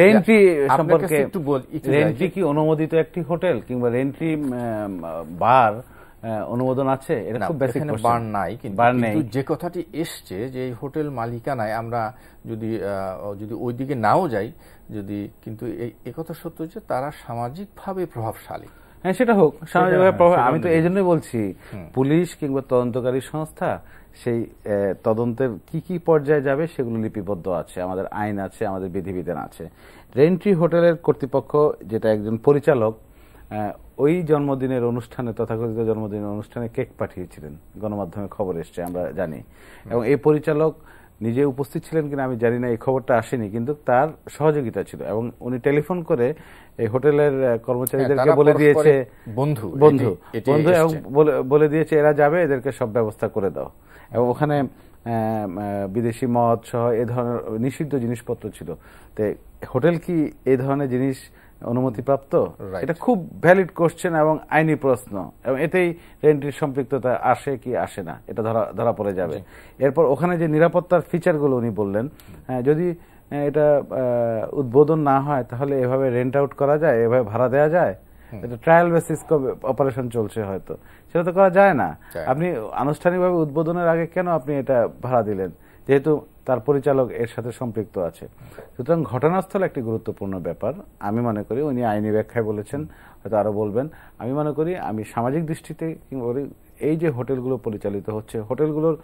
রেন্ট্রি সম্পর্কে একটু বলি, রেন্ট্রি কি অনুমোদিত একটি হোটেল কিংবা রেন্ট্রি বার অনুমোদন আছে? এটা খুব বেসিক কোশ্চেন। বার নাই, কিন্তু যে কথাটি এসছে যে এই হোটেল মালিকানায় আমরা যদি ওইদিকে নাও যাই, যদি কিন্তু এই কথা সত্য যে তারা সামাজিকভাবে প্রভাবশালী। হ্যাঁ, সেটা হোক সামাজিকভাবে প্রভাব। আমি তো এই জন্যই বলছি পুলিশ কিংবা তদন্তকারী সংস্থা সেই তদন্তের কি কি পর্যায়ে যাবে সেগুলো লিপিবদ্ধ আছে, আমাদের আইন আছে, আমাদের বিধিবিধান আছে। রেন্ট্রি হোটেলের কর্তৃপক্ষ যেটা একজন পরিচালক ওই জন্মদিনের অনুষ্ঠানে, তথাকথিত জন্মদিনের অনুষ্ঠানে কেক পাঠিয়েছিলেন, গণমাধ্যমে খবর এসছে, আমরা জানি। এবং এই পরিচালক নিজে উপস্থিত ছিলেন কিনা আমি জানি না, এই খবরটা আসেনি, কিন্তু তার সহযোগিতা ছিল। এবং উনি টেলিফোন করে এই হোটেলের কর্মচারীদেরকে বলে দিয়েছে, বন্ধু এবং বলে দিয়েছে এরা যাবে, এদেরকে সব ব্যবস্থা করে দাও। এবং ওখানে বিদেশি মদ সহ এ ধরনের নিষিদ্ধ জিনিসপত্র ছিল। তো হোটেল কি এই ধরনের জিনিস অনুমতিপ্রাপ্ত? এটা খুব ভ্যালিড কোশ্চেন এবং আইনি প্রশ্ন, এবং এতেই রেন্ট্রির সম্পৃক্ততা আসে কি আসে না এটা ধরা পড়ে যাবে। এরপর ওখানে যে নিরাপত্তার ফিচারগুলো উনি বললেন, যদি এটা উদ্বোধন না হয় তাহলে এভাবে রেন্ট আউট করা যায়, এভাবে ভাড়া দেওয়া যায়, এটা ট্রায়াল বেসিস অপারেশন চলছে, হয়তো সেটা তো করা যায় না। আপনি আনুষ্ঠানিকভাবে উদ্বোধনের আগে কেন আপনি এটা ভাড়া দিলেন, যেহেতু তার পরিচালক এর সাথে সম্পৃক্ত আছে। সুতরাং ঘটনাস্থল একটি গুরুত্বপূর্ণ ব্যাপার। আমি মনে করি উনি আইনি ব্যাখ্যায় বলেছেন, হয়তো আরো বলবেন। আমি মনে করি আমি সামাজিক দৃষ্টিতে এই যে হোটেলগুলো পরিচালিত হচ্ছে, হোটেলগুলোর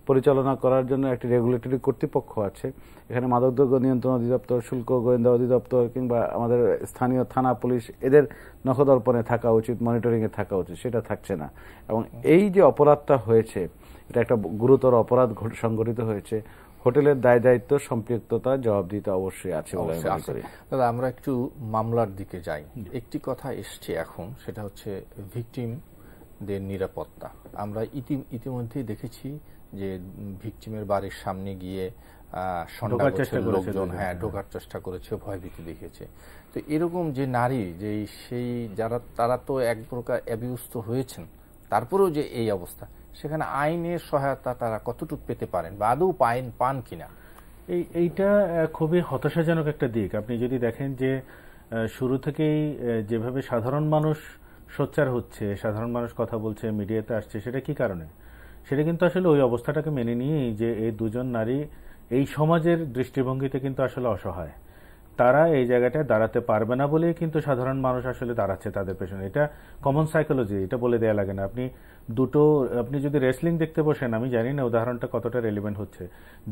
পরিচালনা করার জন্য একটি রেগুলেটরি কর্তৃপক্ষ আছে। এখানে মাদকদ্রব্য নিয়ন্ত্রণ অধিদপ্তর, শুল্ক গোয়েন্দা অধিদপ্তর কিংবা আমাদের স্থানীয় থানা পুলিশ, এদের নখদর্পণে থাকা উচিত, মনিটরিং এ থাকা উচিত, সেটা থাকছে না। এবং এই যে অপরাধটা হয়েছে, এটা একটা গুরুতর অপরাধ সংঘটিত হয়েছে। হোটেলের দায় দায়িত্ব, সম্পৃক্ততা, জবাবদিহিতা অবশ্যই আছে বলে আমি মনে করি। দাদা, আমরা একটু মামলার দিকে যাই। একটি কথা এসছে এখন, সেটা হচ্ছে ভিকটিমদের নিরাপত্তা। আমরা ইতিমধ্যেই দেখেছি যে ভিকটিমের বাড়ির সামনে গিয়ে লোকজন ঢোকার চেষ্টা করেছে, ভয়ভীতি দেখিয়েছে। তো এরকম যে নারী, তারা তো এক প্রকার অ্যাবিউজ তো হয়েছেন, তারপরেও যে এই অবস্থা, সেখানে আইনের সহায়তা তারা কতটুকু পেতে পারেন বা আদৌ পান কিনা? এইটা খুবই হতাশাজনক একটা দিক। আপনি যদি দেখেন যে শুরু থেকেই যেভাবে সাধারণ মানুষ সোচ্চার হচ্ছে, সাধারণ মানুষ কথা বলছে, মিডিয়াতে আসছে, সেটা কি কারণে? সেটা কিন্তু আসলে ওই অবস্থাটাকে মেনে নিয়েই যে এই দুজন নারী এই সমাজের দৃষ্টিভঙ্গিতে কিন্তু আসলে অসহায়, তারা এই জায়গাটায় দাঁড়াতে পারবে না বলেই কিন্তু সাধারণ মানুষ আসলে দাঁড়াচ্ছে তাদের পেছনে। এটা কমন সাইকোলজি, এটা বলে দেয়া লাগে না। আপনি যদি রেসলিং দেখতে বসেন, আমি জানি না উদাহরণটা কতটা রেলিভেন্ট হচ্ছে,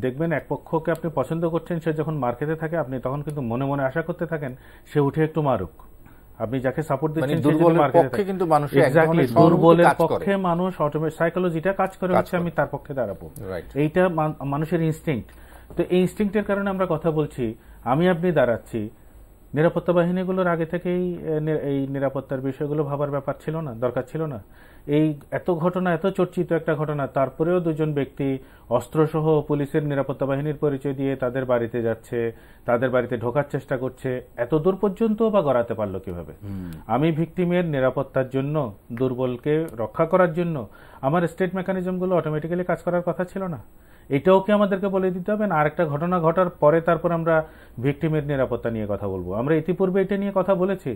দেখবেন এক পক্ষকে আপনি পছন্দ করছেন, সে যখন মার খেতে থাকে আপনি তখন কিন্তু মনে মনে আশা করতে থাকেন সে উঠে একটু মারুক। আপনি যাকে সাপোর্ট দিচ্ছেন দুর্বলের পক্ষে মানুষ অটোমেটিক সাইকোলজিটা কাজ করে হচ্ছে আমি তার পক্ষে দাঁড়াবো, এইটা মানুষের ইনস্টিংক্ট। তো এই ইনস্টিংক্টের কারণে আমরা কথা বলছি, আপনি দাঁড়াচ্ছি। নিরাপত্তা বাহিনীগুলোর আগে থেকেই এই নিরাপত্তার বিষয়গুলো ভাবার ব্যাপার ছিল না, দরকার ছিল না? এই এত ঘটনা, এত চর্চিত একটা ঘটনা, তারপরেও দুজন ব্যক্তি অস্ত্রসহ পুলিশের নিরাপত্তা বাহিনীর পরিচয় দিয়ে তাদের বাড়িতে যাচ্ছে, তাদের বাড়িতে ঢোকার চেষ্টা করছে, এত দূর পর্যন্ত বা গড়াতে পারলো কিভাবে? আমি ভিকটিমের নিরাপত্তার জন্য, দুর্বলকে রক্ষা করার জন্য আমার স্টেট মেকানিজমগুলো অটোমেটিক্যালি কাজ করার কথা ছিল না? এটাও কি আমাদেরকে বলে দিতে হবে না? আরেকটা ঘটনা ঘটার পরে তারপর আমরা ভিকটিমের নিরাপত্তা নিয়ে কথা বলবো? আমরা ইতিপূর্বে এটা নিয়ে কথা বলেছি।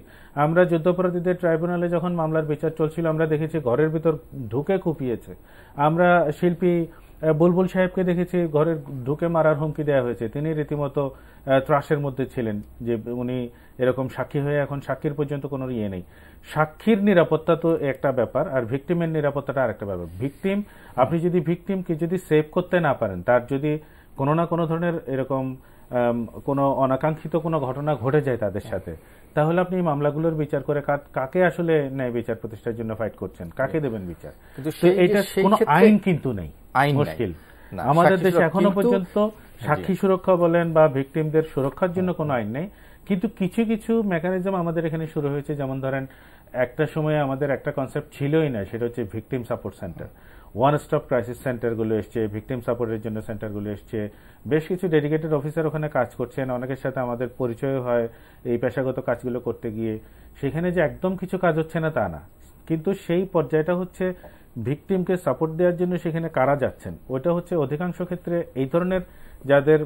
আমরা যুদ্ধাপরাধীদের ট্রাইব্যুনালে যখন মামলার বিচার চলছিল, আমরা দেখেছি ঘরের ভিতর ঢুকে কুপিয়েছে। আমরা শিল্পী বুলবুল সাহেবকে দেখেছি ঘরের ঢুকে মারার হুমকি দেওয়া হয়েছে। তিনি রীতিমতো ত্রাসের মধ্যে ছিলেন যে উনি এরকম সাক্ষী হয়ে এখন সাক্ষীর পর্যন্ত কোনো ইয়ে নেই। সাক্ষীর নিরাপত্তা তো একটা ব্যাপার, আর ভিকটিমের নিরাপত্তাটা আরেকটা ব্যাপার। ভিকটিম, আপনি যদি ভিকটিমকে যদি সেভ করতে না পারেন, তার যদি কোনো না কোনো ধরনের এরকম কোনো অনাকাঙ্ক্ষিত কোনো ঘটনা ঘটে যায় তাদের সাথে, তাহলে আপনি মামলাগুলোর বিচার করে কাকে আসলে ন্যায় বিচার প্রতিষ্ঠার জন্য ফাইট করছেন, কাকে দেবেন বিচার? কিন্তু এটা কোনো আইন কিন্তু নেই, মুশকিল। আমাদের দেশে এখনো পর্যন্ত সাক্ষী সুরক্ষা বলেন বা ভিকটিমদের সুরক্ষার জন্য কোনো আইন নেই। কিন্তু কিছু কিছু মেকানিজম আমাদের এখানে শুরু হয়েছে। যেমন ধরেন, একটা সময় আমাদের একটা কনসেপ্ট ছিলই না, সেটা হচ্ছে victim support centre. One stop crisis সেন্টারগুলো এসছে, ভিকটিম সাপোর্টের জন্য সেন্টারগুলো এসছে। বেশ কিছু ডেডিকেটেড অফিসার ওখানে কাজ করছেন, অনেকের সাথে আমাদের পরিচয় হয় এই পেশাগত কাজগুলো করতে গিয়ে। সেখানে যে একদম কিছু কাজ হচ্ছে না তা না, কিন্তু সেই পর্যায়টা হচ্ছে ভিকটিমকে সাপোর্ট দেওয়ার জন্য সেখানে কারা যাচ্ছেন, ওটা হচ্ছে অধিকাংশ ক্ষেত্রে এই ধরনের যাদের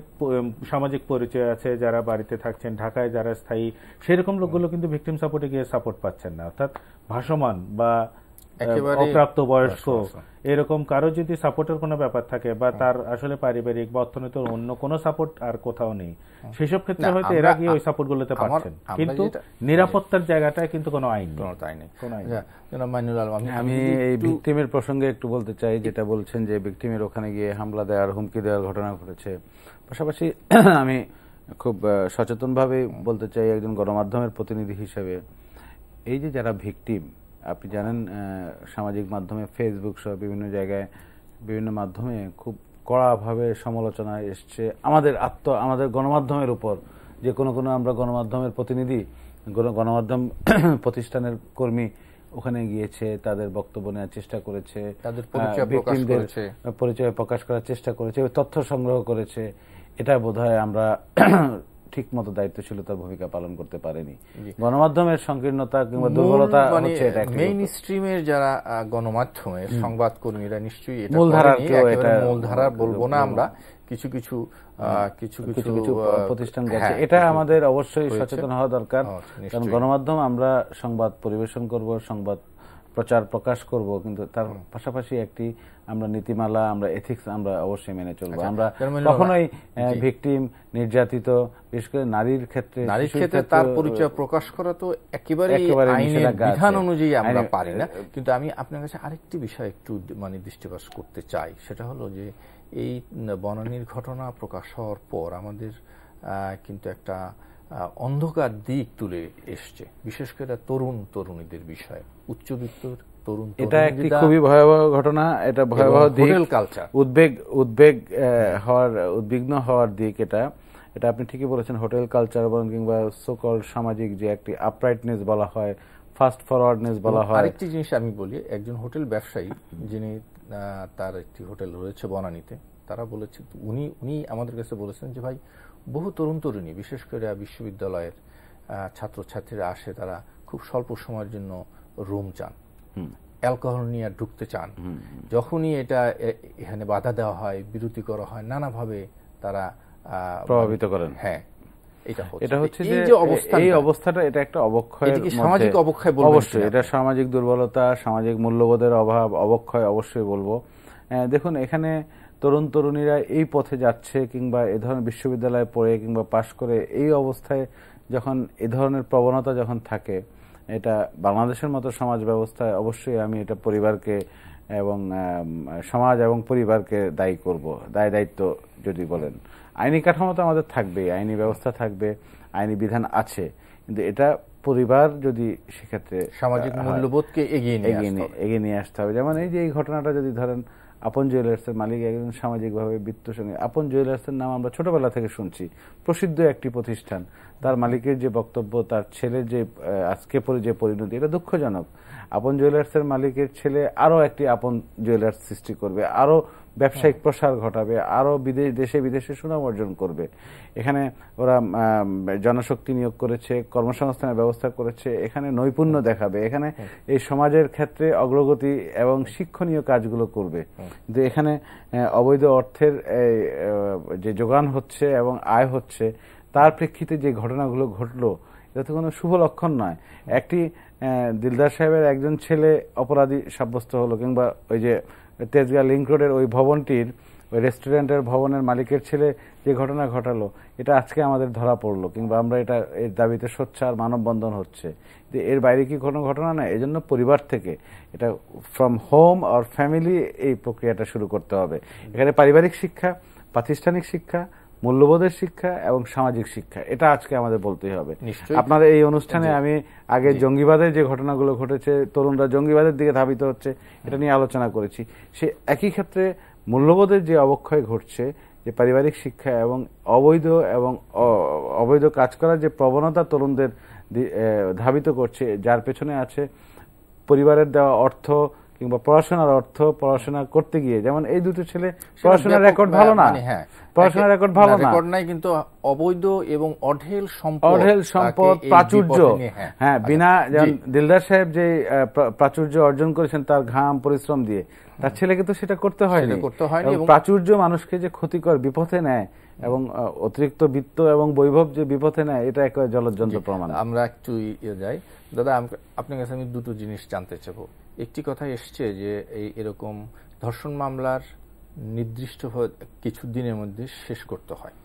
সামাজিক পরিচয় আছে, যারা বাড়িতে থাকছেন, ঢাকায় যারা স্থায়ী, সেরকম লোকগুলো কিন্তু ভিকটিম সাপোর্টে গিয়ে সাপোর্ট পাচ্ছেন না। অর্থাৎ ভাসমান বা অপ্রাপ্ত বয়স্ক এরকম কারো যদি সাপোর্টের কোনো ব্যাপার থাকে বা তার আসলে পারিবারিক বা অর্থনৈতিক অন্য কোনো সাপোর্ট আর কোথাও নেই, সেসব ক্ষেত্রে হয়তো এরা গিয়ে ওই সাপোর্টগুলোতে পাচ্ছেন, কিন্তু নিরাপত্তার জায়গাটায় কিন্তু কোনো আইন নেই। আমি এই ভিকটিমের প্রসঙ্গে একটু বলতে চাই, যেটা বলছেন যে ভিকটিমের ওখানে গিয়ে হামলা দেওয়ার, হুমকি দেওয়ার ঘটনা ঘটেছে। পাশাপাশি আমি খুব সচেতনভাবে বলতে চাই একজন গণমাধ্যমের প্রতিনিধি হিসেবে, এই যে যারা ভিকটিম, আপনি জানেন সামাজিক মাধ্যমে, ফেসবুক সহ বিভিন্ন জায়গায়, বিভিন্ন মাধ্যমে খুব কড়াভাবে সমালোচনা এসছে আমাদের গণমাধ্যমের উপর, যে কোনো আমরা গণমাধ্যমের প্রতিনিধি, গণমাধ্যম প্রতিষ্ঠানের কর্মী ওখানে গিয়েছে, তাদের বক্তব্য নেওয়ার চেষ্টা করেছে, তাদের পরিচয় প্রকাশ করার চেষ্টা করেছে, তথ্য সংগ্রহ করেছে। এটা বোধহয় আমরা ঠিক মতো দায়িত্বশীলতার ভূমিকা পালন করতে পারেনি। গণমাধ্যমের সংকীর্ণতা কিংবা দুর্বলতা হচ্ছে এটা। মেইন স্ট্রিমের যারা গণমাধ্যমের সংবাদ কর্মীরা নিশ্চয়ই এটা মূলধারা বলবো না আমরা, কিছু কিছু প্রতিষ্ঠান গেছে। এটা আমাদের অবশ্যই সচেতন হওয়া দরকার, কারণ গণমাধ্যম আমরা সংবাদ পরিবেশন করব, সংবাদ প্রচার প্রকাশ করব, কিন্তু তার পাশাপাশি একটি আমরা নীতিমালা, আমরা এথিক্স আমরা অবশ্যই মেনে চলবো। আমরা কখনোই ভিকটিম, নির্যাতিত, বিশেষ করে নারীর ক্ষেত্রে তার পরিচয় প্রকাশ করা তো একেবারে আইনের বিধান অনুযায়ী আমরা পারি না। কিন্তু আমি আপনার কাছে আরেকটি বিষয় একটু দৃষ্টিপাত করতে চাই, সেটা হলো যে এই বনানীর ঘটনা প্রকাশ হওয়ার পর আমাদের কিন্তু একটা অন্ধকার দিক তুলে এসছে, বিশেষ করে তরুণীদের বিষয়ে, উচ্চবিত্ত তরুণ। এটা একটি খুবই ভয়াবহ ঘটনা। এটা ভয়াবহ দিক, কালচার, উদ্বিগ্ন হওয়ার দিক। এটা আপনি ঠিকই বলেছেন। হোটেল কালচার বলেন কিংবা সোকল সামাজিক যে একটি আপরাইটনেস বলা হয়, ফাস্ট ফরওয়ার্ডনেস বলা হয়। আরেকটি জিনিস আমি বলি, একজন হোটেল ব্যবসায়ী যিনি, তার একটি হোটেল রয়েছে বনানীতে, তারা বলেছে, উনি আমাদের কাছে বলেছেন যে ভাই, বহু তরুণী বিশেষ করে বিশ্ববিদ্যালয়ের ছাত্রছাত্রীরা আসে, তারা খুব স্বল্প সময়ের জন্য রুম চান, অ্যালকোহল নিয়ে ঢুকতে চান, যখনই এটা এখানে বাধা দেওয়া হয়, বিরতি করা হয়, নানাভাবে তারা প্রভাবিত করেন। হ্যাঁ, এটা হচ্ছে যে এই অবস্থাটা, এটা একটা অবক্ষয়, সামাজিক অবক্ষয় অবশ্যই এটা সামাজিক দুর্বলতা, সামাজিক মূল্যবোধের অভাব, অবক্ষয় অবশ্যই বলবো। দেখুন, এখানে তরুণ তরুণীরা এই পথে যাচ্ছে কিংবা এ ধরনের বিশ্ববিদ্যালয়ে পড়ে কিংবা পাশ করে এই অবস্থায় যখন এ ধরনের প্রবণতা যখন থাকে, এটা বাংলাদেশের মতো সমাজ ব্যবস্থায় অবশ্যই আমি এটা পরিবারকে এবং সমাজ এবং পরিবারকে দায়ী করব। দায়িত্ব যদি বলেন, আইনি কাঠামো তো আমাদের থাকবে, আইনি ব্যবস্থা থাকবে, আইনি বিধান আছে, কিন্তু এটা পরিবার যদি সেক্ষেত্রে সামাজিক মূল্যবোধকে এগিয়ে নিয়ে আসতে হবে। যেমন এই যে এই ঘটনাটা যদি ধরেন, আপন জুয়েলার্সের মালিক একজন সামাজিকভাবে বিত্তশালী, আপন জুয়েলার্সের নাম আমরা ছোটবেলা থেকে শুনছি, প্রসিদ্ধ একটি প্রতিষ্ঠান, তার মালিকের যে বক্তব্য, তার ছেলের যে আজকে যে পরিণতি, এটা দুঃখজনক। আপন জুয়েলার্সের মালিকের ছেলে আরো একটি আপন জুয়েলার্স সৃষ্টি করবে, আরো ব্যবসায়িক প্রসার ঘটাবে, আরো দেশে বিদেশে সুনাম অর্জন করবে। এখানে ওরা জনশক্তি নিয়োগ করেছে, কর্মসংস্থানের ব্যবস্থা করেছে, এখানে নৈপুণ্য দেখাবে, এখানে এই সমাজের ক্ষেত্রে অগ্রগতি এবং শিক্ষণীয় কাজগুলো করবে। কিন্তু এখানে অবৈধ অর্থের যে যোগান হচ্ছে এবং আয় হচ্ছে, তার প্রেক্ষিতে যে ঘটনাগুলো ঘটলো, এটা তো কোনো শুভ লক্ষণ নয়। একটি দিলদার সাহেবের একজন ছেলে অপরাধী সাব্যস্ত হলো, কিংবা ওই যে তেজগাঁ লিংক রোডের ওই ভবনটির, ওই রেস্টুরেন্টের ভবনের মালিকের ছেলে যে ঘটনা ঘটালো, এটা আজকে আমাদের ধরা পড়লো, কিংবা আমরা এটা এর দাবিতে সোচ্চার মানববন্ধন হচ্ছে। এর বাইরে কি কোনো ঘটনা নয়? এই জন্য পরিবার থেকে, এটা ফ্রম হোম অর ফ্যামিলি, এই প্রক্রিয়াটা শুরু করতে হবে। এখানে পারিবারিক শিক্ষা, প্রাতিষ্ঠানিক শিক্ষা, মূল্যবোধের শিক্ষা এবং সামাজিক শিক্ষা, এটা আজকে আমাদের বলতেই হবে। আপনাদের এই অনুষ্ঠানে আমি আগে জঙ্গিবাদের যে ঘটনাগুলো ঘটেছে, তরুণরা জঙ্গিবাদের দিকে ধাবিত হচ্ছে, এটা নিয়ে আলোচনা করেছি। সে একই ক্ষেত্রে মূল্যবোধের যে অবক্ষয় ঘটছে, যে পারিবারিক শিক্ষা এবং অবৈধ কাজ করার যে প্রবণতা তরুণদের ধাবিত করছে, যার পেছনে আছে পরিবারের দেওয়া অর্থ কিংবা পড়াশোনার অর্থ, পড়াশোনা করতে গিয়ে, যেমন এই দুটো ছেলে পড়াশোনার রেকর্ড ভালো না, পড়াশোনার রেকর্ড ভালো না, কিন্তু অবৈধ এবং অঢেল সম্পদ, প্রাচুর্য, হ্যাঁ, বিনা, যেমন দিলদার সাহেব যে প্রাচুর্য অর্জন করেছেন তার ঘাম পরিশ্রম দিয়ে, তার ছেলেকে তো সেটা করতে হয়নি। প্রাচুর্য মানুষকে যে ক্ষতিকর, বিপথে নেয়, এবং অতিরিক্ত বিত্ত এবং বৈভব যে বিপথে নেয়, এটা এক জলজ্জন্ত প্রমাণ। আমরা একটু যাই দাদা, আপনার কাছে আমি দুটো জিনিস জানতে চাবো। একটি কথা এসছে যে এরকম ধর্ষণ মামলার নির্দিষ্ট কিছু দিনের মধ্যে শেষ করতে হয়।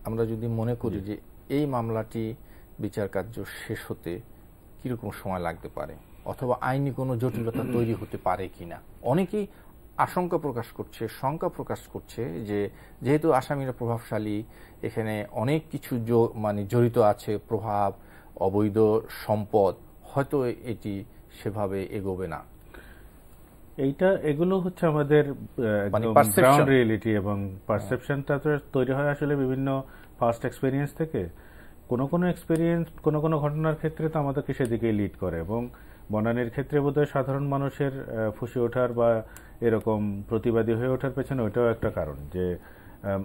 আমরা যদি মনে করি যে এই মামলাটি বিচার কার্য শেষ হতে কিরকম সময় লাগতে পারে, অথবা আইনি কোনো জটিলতা তৈরি হতে পারে কিনা, অনেকেই আশঙ্কা প্রকাশ করছে, শঙ্কা প্রকাশ করছে যে যেহেতু আসামিরা প্রভাবশালী, এখানে অনেক কিছু জড়িত আছে, প্রভাব, অবৈধ সম্পদ, হয়তো এটি সেভাবে এগোবে না। এগুলো হচ্ছে আমাদের গ্রাউন্ড রিয়েলিটি, এবং পারসেপশনটা তো তৈরি হয় আসলে বিভিন্ন ফার্স্ট এক্সপেরিয়েন্স থেকে। কোনো এক্সপেরিয়েন্স, কোনো ঘটনার ক্ষেত্রে তো আমাদেরকে সেদিকেই লিড করে, এবং বনানীর ক্ষেত্রে বোধহয় সাধারণ মানুষের ফুঁসে ওঠার বা এরকম প্রতিবাদী হয়ে ওঠার পেছনে ওইটাও একটা কারণ, যে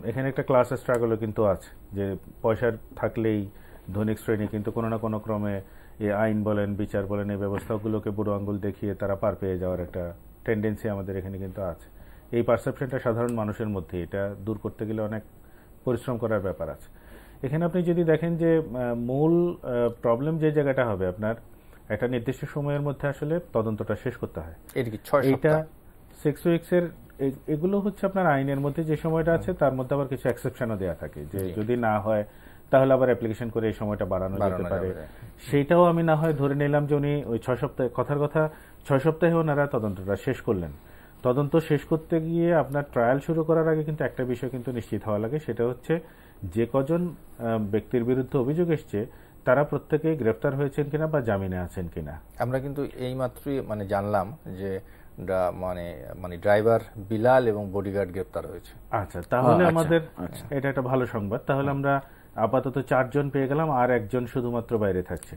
এখানে একটা ক্লাস স্ট্রাগলও কিন্তু আছে, যে পয়সার থাকলেই ধনিক শ্রেণী কিন্তু কোনো না কোনো ক্রমে এই আইন বলেন, বিচার বলেন, এই ব্যবস্থাগুলোকে বুড়ো আঙ্গুল দেখিয়ে তারা পার পেয়ে যাওয়ার একটা টেন্ডেন্সি আমাদের এখানে কিন্তু আছে। এই পারসেপশনটা সাধারণ মানুষের মধ্যে, এটা দূর করতে গেলে অনেক পরিশ্রম করার ব্যাপার আছে। এখানে আপনি যদি দেখেন যে মূল প্রবলেম যে জায়গাটা হবে, আপনার একটা নির্দিষ্ট সময়ের মধ্যে আসলে তদন্তটা শেষ করতে হয়। এটা 6 উইকসের, এগুলো হচ্ছে আপনার আইনের মধ্যে যে সময়টা আছে, তার মধ্যে আবার কিছু এক্সেপশনও দেওয়া থাকে, যে যদি না হয় তাহলে আবার অ্যাপ্লিকেশন করে এই সময়টা বাড়ানো যেতে পারে। সেইটাও আমি না হয় ধরে নিলাম যে উনি ওই 6 সপ্তাহে, কথার কথা 6 সপ্তাহে ওনারা তদন্তটা শেষ করলেন। তদন্ত শেষ করতে গিয়ে আপনার ট্রায়াল শুরু করার আগে কিন্তু একটা বিষয় কিন্তু নিশ্চিত হওয়া লাগে, সেটা হচ্ছে যে কজন ব্যক্তির বিরুদ্ধে অভিযোগ এসছে তারা প্রত্যেকেই গ্রেফতার হয়েছেন কিনা বা জামিনে আছেন কিনা। আমরা কিন্তু এইমাত্রই জানলাম যে ড্রাইভার বিলাল এবং বডিগার্ড গ্রেফতার হয়েছে। আচ্ছা, তাহলে আমাদের এটা একটা ভালো সংবাদ। তাহলে আমরা আপাতত 4 জন পেয়ে গেলাম, আর একজন শুধুমাত্র বাইরে থাকছে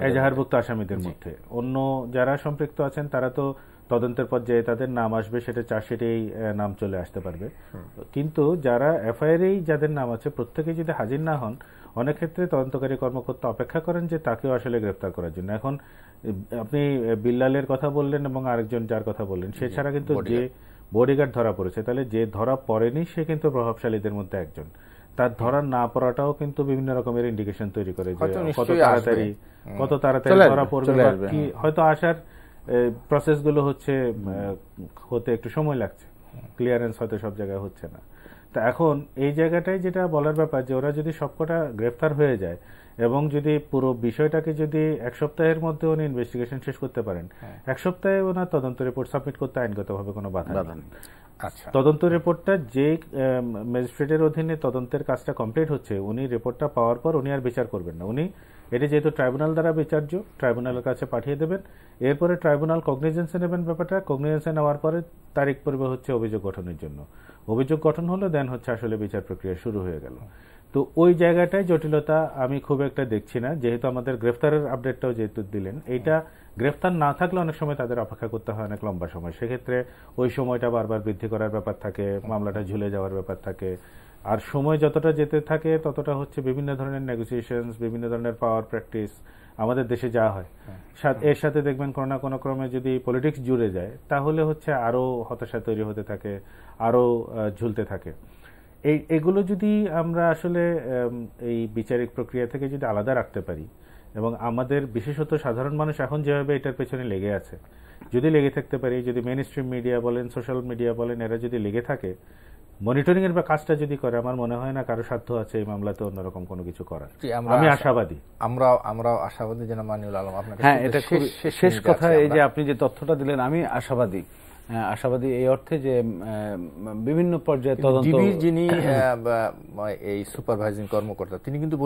এজাহারভুক্ত আসামিদের মধ্যে। অন্য যারা সম্পৃক্ত আছেন তারা তো তদন্তের পর্যায়ে তাদের নাম আসবে, সেটা চার্জশিটেই নাম চলে আসতে পারবে। কিন্তু যারা এফআইআরেই যাদের নাম আছে প্রত্যেকে যদি হাজির না হন, অনেক ক্ষেত্রে তদন্তকারী কর্মকর্তা অপেক্ষা করেন যে তাকেও আসলে গ্রেফতার করার জন্য। এখন আপনি বিল্লালের কথা বললেন এবং আরেকজন যার কথা বললেন, সে ছাড়া কিন্তু যে বডিগার্ড ধরা পড়েছে, তাহলে যে ধরা পড়েনি সে কিন্তু প্রভাবশালীদের মধ্যে একজন। তার ধরা না পড়াটাও কিন্তু বিভিন্ন রকমের ইন্ডিকেশন তৈরি করে যে কত তাড়াতাড়ি ধরা পড়বে, কি হয়তো আসার প্রসেসগুলো হতে একটু সময় লাগছে, ক্লিয়ারেন্স হয়তো সব জায়গায় হচ্ছে না। তা এখন এই জায়গাটাই যেটা বলার ব্যাপার যে ওরা যদি সবকটা গ্রেফতার হয়ে যায় এবং যদি পুরো বিষয়টাকে যদি এক সপ্তাহের মধ্যে উনি ইনভেস্টিগেশন শেষ করতে পারেন, এক সপ্তাহে ওনার তদন্ত রিপোর্ট সাবমিট করতে আইনগতভাবে কোনো বাধা নেই। তদন্ত রিপোর্টটা যে ম্যাজিস্ট্রেটের অধীনে তদন্তের কাজটা কমপ্লিট হচ্ছে, উনি রিপোর্টটা পাওয়ার পর উনি আর বিচার করবেন না। উনি এটি যেহেতু ট্রাইব্যুনাল দ্বারা বিচার্য, ট্রাইব্যুনালের কাছে পাঠিয়ে দেবেন। এরপরে ট্রাইব্যুনাল কগনিজেন্সে নেবেন ব্যাপারটা। কগনিজেন্সে নেওয়ার পরে তারিখ পড়বে অভিযোগ গঠনের জন্য। অভিযোগ গঠন হলো দেন আসলে বিচার প্রক্রিয়া শুরু হয়ে গেল। তো ওই জায়গাটায় জটিলতা আমি খুব একটা দেখছি না, যেহেতু আমাদের গ্রেফতারের আপডেটটাও যেহেতু দিলেন। এইটা গ্রেফতার না থাকলে অনেক সময় তাদের অপেক্ষা করতে হয় অনেক লম্বা সময়, সেক্ষেত্রে ওই সময়টা বারবার বৃদ্ধি করার ব্যাপার থাকে, মামলাটা ঝুলে যাওয়ার ব্যাপার থাকে। আর সময় যতটা যেতে থাকে ততটা বিভিন্ন ধরনের নেগোসিয়েশনস, বিভিন্ন ধরনের পাওয়ার প্র্যাকটিস আমাদের দেশে যা হয়, এর সাথে দেখবেন কোনো না কোনো ক্রমে যদি পলিটিক্স জুড়ে যায় তাহলে আরো হতাশা তৈরি হতে থাকে, আরো ঝুলতে থাকে। এগুলো যদি আমরা আসলে এই বিচারিক প্রক্রিয়া থেকে যদি আলাদা রাখতে পারি এবং আমাদের বিশেষত সাধারণ মানুষ এখন যেভাবে এটার পেছনে লেগে আছে, যদি লেগে থাকতে পারি, যদি মেইন স্ট্রিম মিডিয়া বলেন, সোশ্যাল মিডিয়া বলেন, এরা যদি লেগে থাকে, মনিটরিং এর কাজটা যদি করে, আমার মনে হয় না কারো সাধ্য আছে এই মামলাতে অন্যরকম কোনো কিছু করার। আমি আশাবাদী, আমরা আশাবাদী যেন মানিউল আলম আপনার। হ্যাঁ, এটা শেষ কথা। এই যে আপনি যে তথ্যটা দিলেন, আমি আশাবাদী এই অর্থে যে বিভিন্ন পর্যায়ে তদন্ত, যিনি এই সুপারভাইজিং কর্মকর্তা, তিনি কিন্তু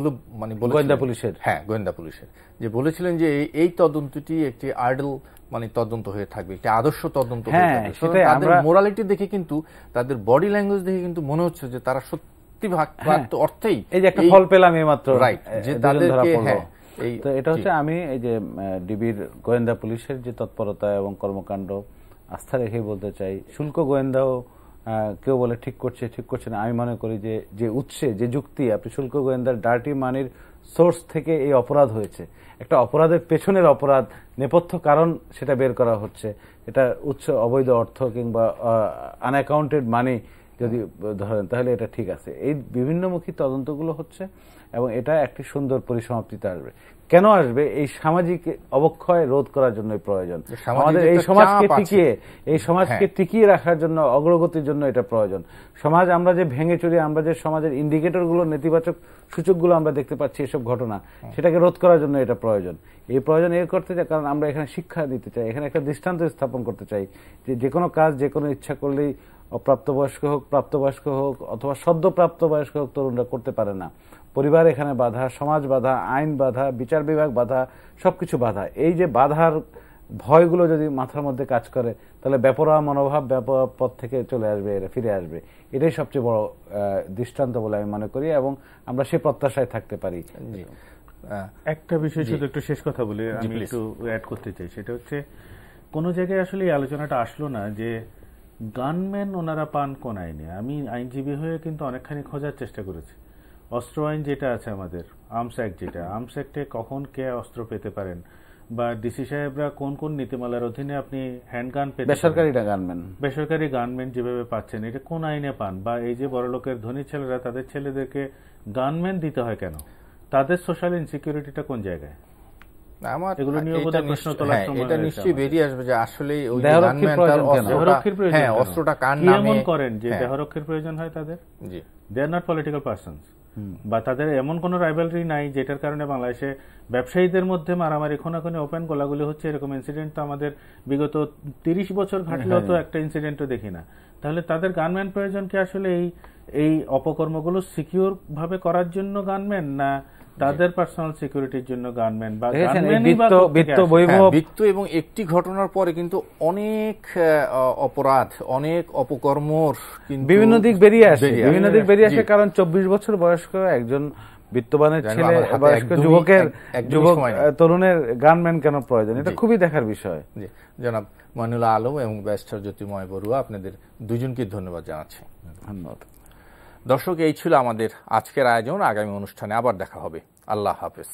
গোয়েন্দা পুলিশের, গোয়েন্দা পুলিশের যে বলেছিলেন যে এই তদন্তটি একটি আইডল তদন্ত হয়ে থাকবে, একটি আদর্শ তদন্ত হয়ে থাকবে। তাদের মোরালিটি দেখে কিন্তু, তাদের বডি ল্যাঙ্গুয়েজ দেখে কিন্তু মনে হচ্ছে যে তারা সত্যি অর্থেই এই যে একটা ফল পেলাম এই মাত্র, রাইট, যে তাদেরকে তো এটা আমি এই যে ডিবির গোয়েন্দা পুলিশের যে তৎপরতা এবং কর্মকাণ্ড আস্থা রেখে বলতে চাই। শুল্ক গোয়েন্দাও কেউ বলে ঠিক করছে না, আমি মনে করি যে উৎসে যে যুক্তি, আপনি শুল্ক গোয়েন্দার ডার্টি মানির সোর্স থেকে এই অপরাধ হয়েছে, একটা অপরাধের পেছনের অপরাধ, নেপথ্য কারণ সেটা বের করা হচ্ছে, এটা উৎস অবৈধ অর্থ কিংবা আনঅ্যাকাউন্টেড মানি যদি ধরেন, তাহলে এটা ঠিক আছে। এই বিভিন্নমুখী তদন্তগুলো হচ্ছে এবং এটা একটি সুন্দর পরিসমাপ্তিতে আসবে। কেন আসবে? এই সামাজিক অবক্ষয় রোধ করার জন্য প্রয়োজন, আমাদের এই সমাজকে টিকিয়ে রাখার জন্য, অগ্রগতির জন্য এটা প্রয়োজন। সমাজ আমরা যে ভেঙে চুরি, আমরা যে সমাজের ইন্ডিকেটরগুলো, নেতিবাচক সূচকগুলো আমরা দেখতে পাচ্ছি, এসব ঘটনা, সেটাকে রোধ করার জন্য এটা প্রয়োজন। এই প্রয়োজন এর করতে চাই কারণ আমরা এখানে শিক্ষা দিতে চাই, এখানে একটা দৃষ্টান্ত স্থাপন করতে চাই যে কোনো কাজ যে কোনো ইচ্ছা করলেই অপ্রাপ্তবয়স্ক হোক, প্রাপ্তবয়স্ক হোক অথবা সদ্য প্রাপ্তবয়স্ক হোক, তরুণরা করতে পারে না। পরিবার এখানে বাধা, সমাজ বাধা, আইন বাধা, বিচার বিভাগ বাধা, সবকিছু বাধা। এই যে বাধার ভয়গুলো যদি মাথার মধ্যে কাজ করে, তাহলে বেপরোয়া মনোভাব, বেপরোয়া পথ থেকে চলে আসবে, এরা ফিরে আসবে। এটাই সবচেয়ে বড় দৃষ্টান্ত বলে আমি মনে করি এবং আমরা সেই প্রত্যাশায় থাকতে পারি। একটা বিষয় শুধু একটু শেষ কথা বলে আমি একটু অ্যাড করতে চাই, সেটা হচ্ছে কোনো জায়গায় আসলে এই আলোচনাটা আসলো না যে গানম্যান ওনারা পান কোন আইনে। আমি আইনজীবী হয়ে কিন্তু অনেকখানি খোঁজার চেষ্টা করেছি। অস্ত্র আইন যেটা আছে আমাদের, আর্মস অ্যাক্ট, যেটা আর্মস অ্যাক্টে কখন কে অস্ত্র পেতে পারেন, বা ডিসি সাহেবরা কোন কোন নীতিমালার অধীনে আপনি হ্যান্ডগান পেতে, বেসরকারি গানম্যান যেভাবে পাচ্ছেন, এটা কোন আইনে পান, বা এই যে বড়লোকের ধনী ছেলেরা তাদের ছেলেদেরকে গানম্যান দিতে হয় কেন, তাদের সোশ্যাল ইনসিকিউরিটিটা কোন জায়গায়? এগুলো নিয়ে প্রশ্ন তোলার সময় এটা নিশ্চয়ই বেরিয়ে আসবে যে আসলে ওই দেহরক্ষীর প্রয়োজন, অস্ত্রটা কার নামে এমন করেন যে দেহরক্ষীর প্রয়োজন হয় তাদের। জি, দে আর নট পলিটিক্যাল পারসনস, বা তাদের এমন কোন রাইভালরি নাই যেটার কারণে বাংলাদেশে ব্যবসায়ীদের মধ্যে মারামারি, খুনাখুনি, ওপেন গোলাগুলি হচ্ছে। এরকম ইনসিডেন্ট তো আমাদের বিগত 30 বছর ঘটলেও তো একটা ইনসিডেন্টও দেখি না। তাহলে তাদের গানম্যান প্রয়োজন কি আসলে এই অপকর্মগুলো সিকিউর ভাবে করার জন্য গানম্যান, না তাদের পার্সোনাল সিকিউরিটির জন্য গানম্যান? বা বিত্ত এবং একটি ঘটনার পরে কিন্তু অনেক অপরাধ, অনেক অপকর্মর বিভিন্ন দিক বেরিয়ে আসে, কারণ 24 বছর বয়স্ক একজন বিত্তবানের ছেলে বয়স্ক যুবকের যুবক তরুণের গানম্যান কেন প্রয়োজন, এটা খুবই দেখার বিষয়। জনাব মইনুল আলম এবং ব্যারিস্টার জ্যোতির্ময় বড়ুয়া, আপনাদের দুজনকে ধন্যবাদ জানাচ্ছি। ধন্যবাদ। দর্শক, এই ছিল আমাদের আজকের আয়োজন। আগামী অনুষ্ঠানে আবার দেখা হবে। আল্লাহ হাফেজ।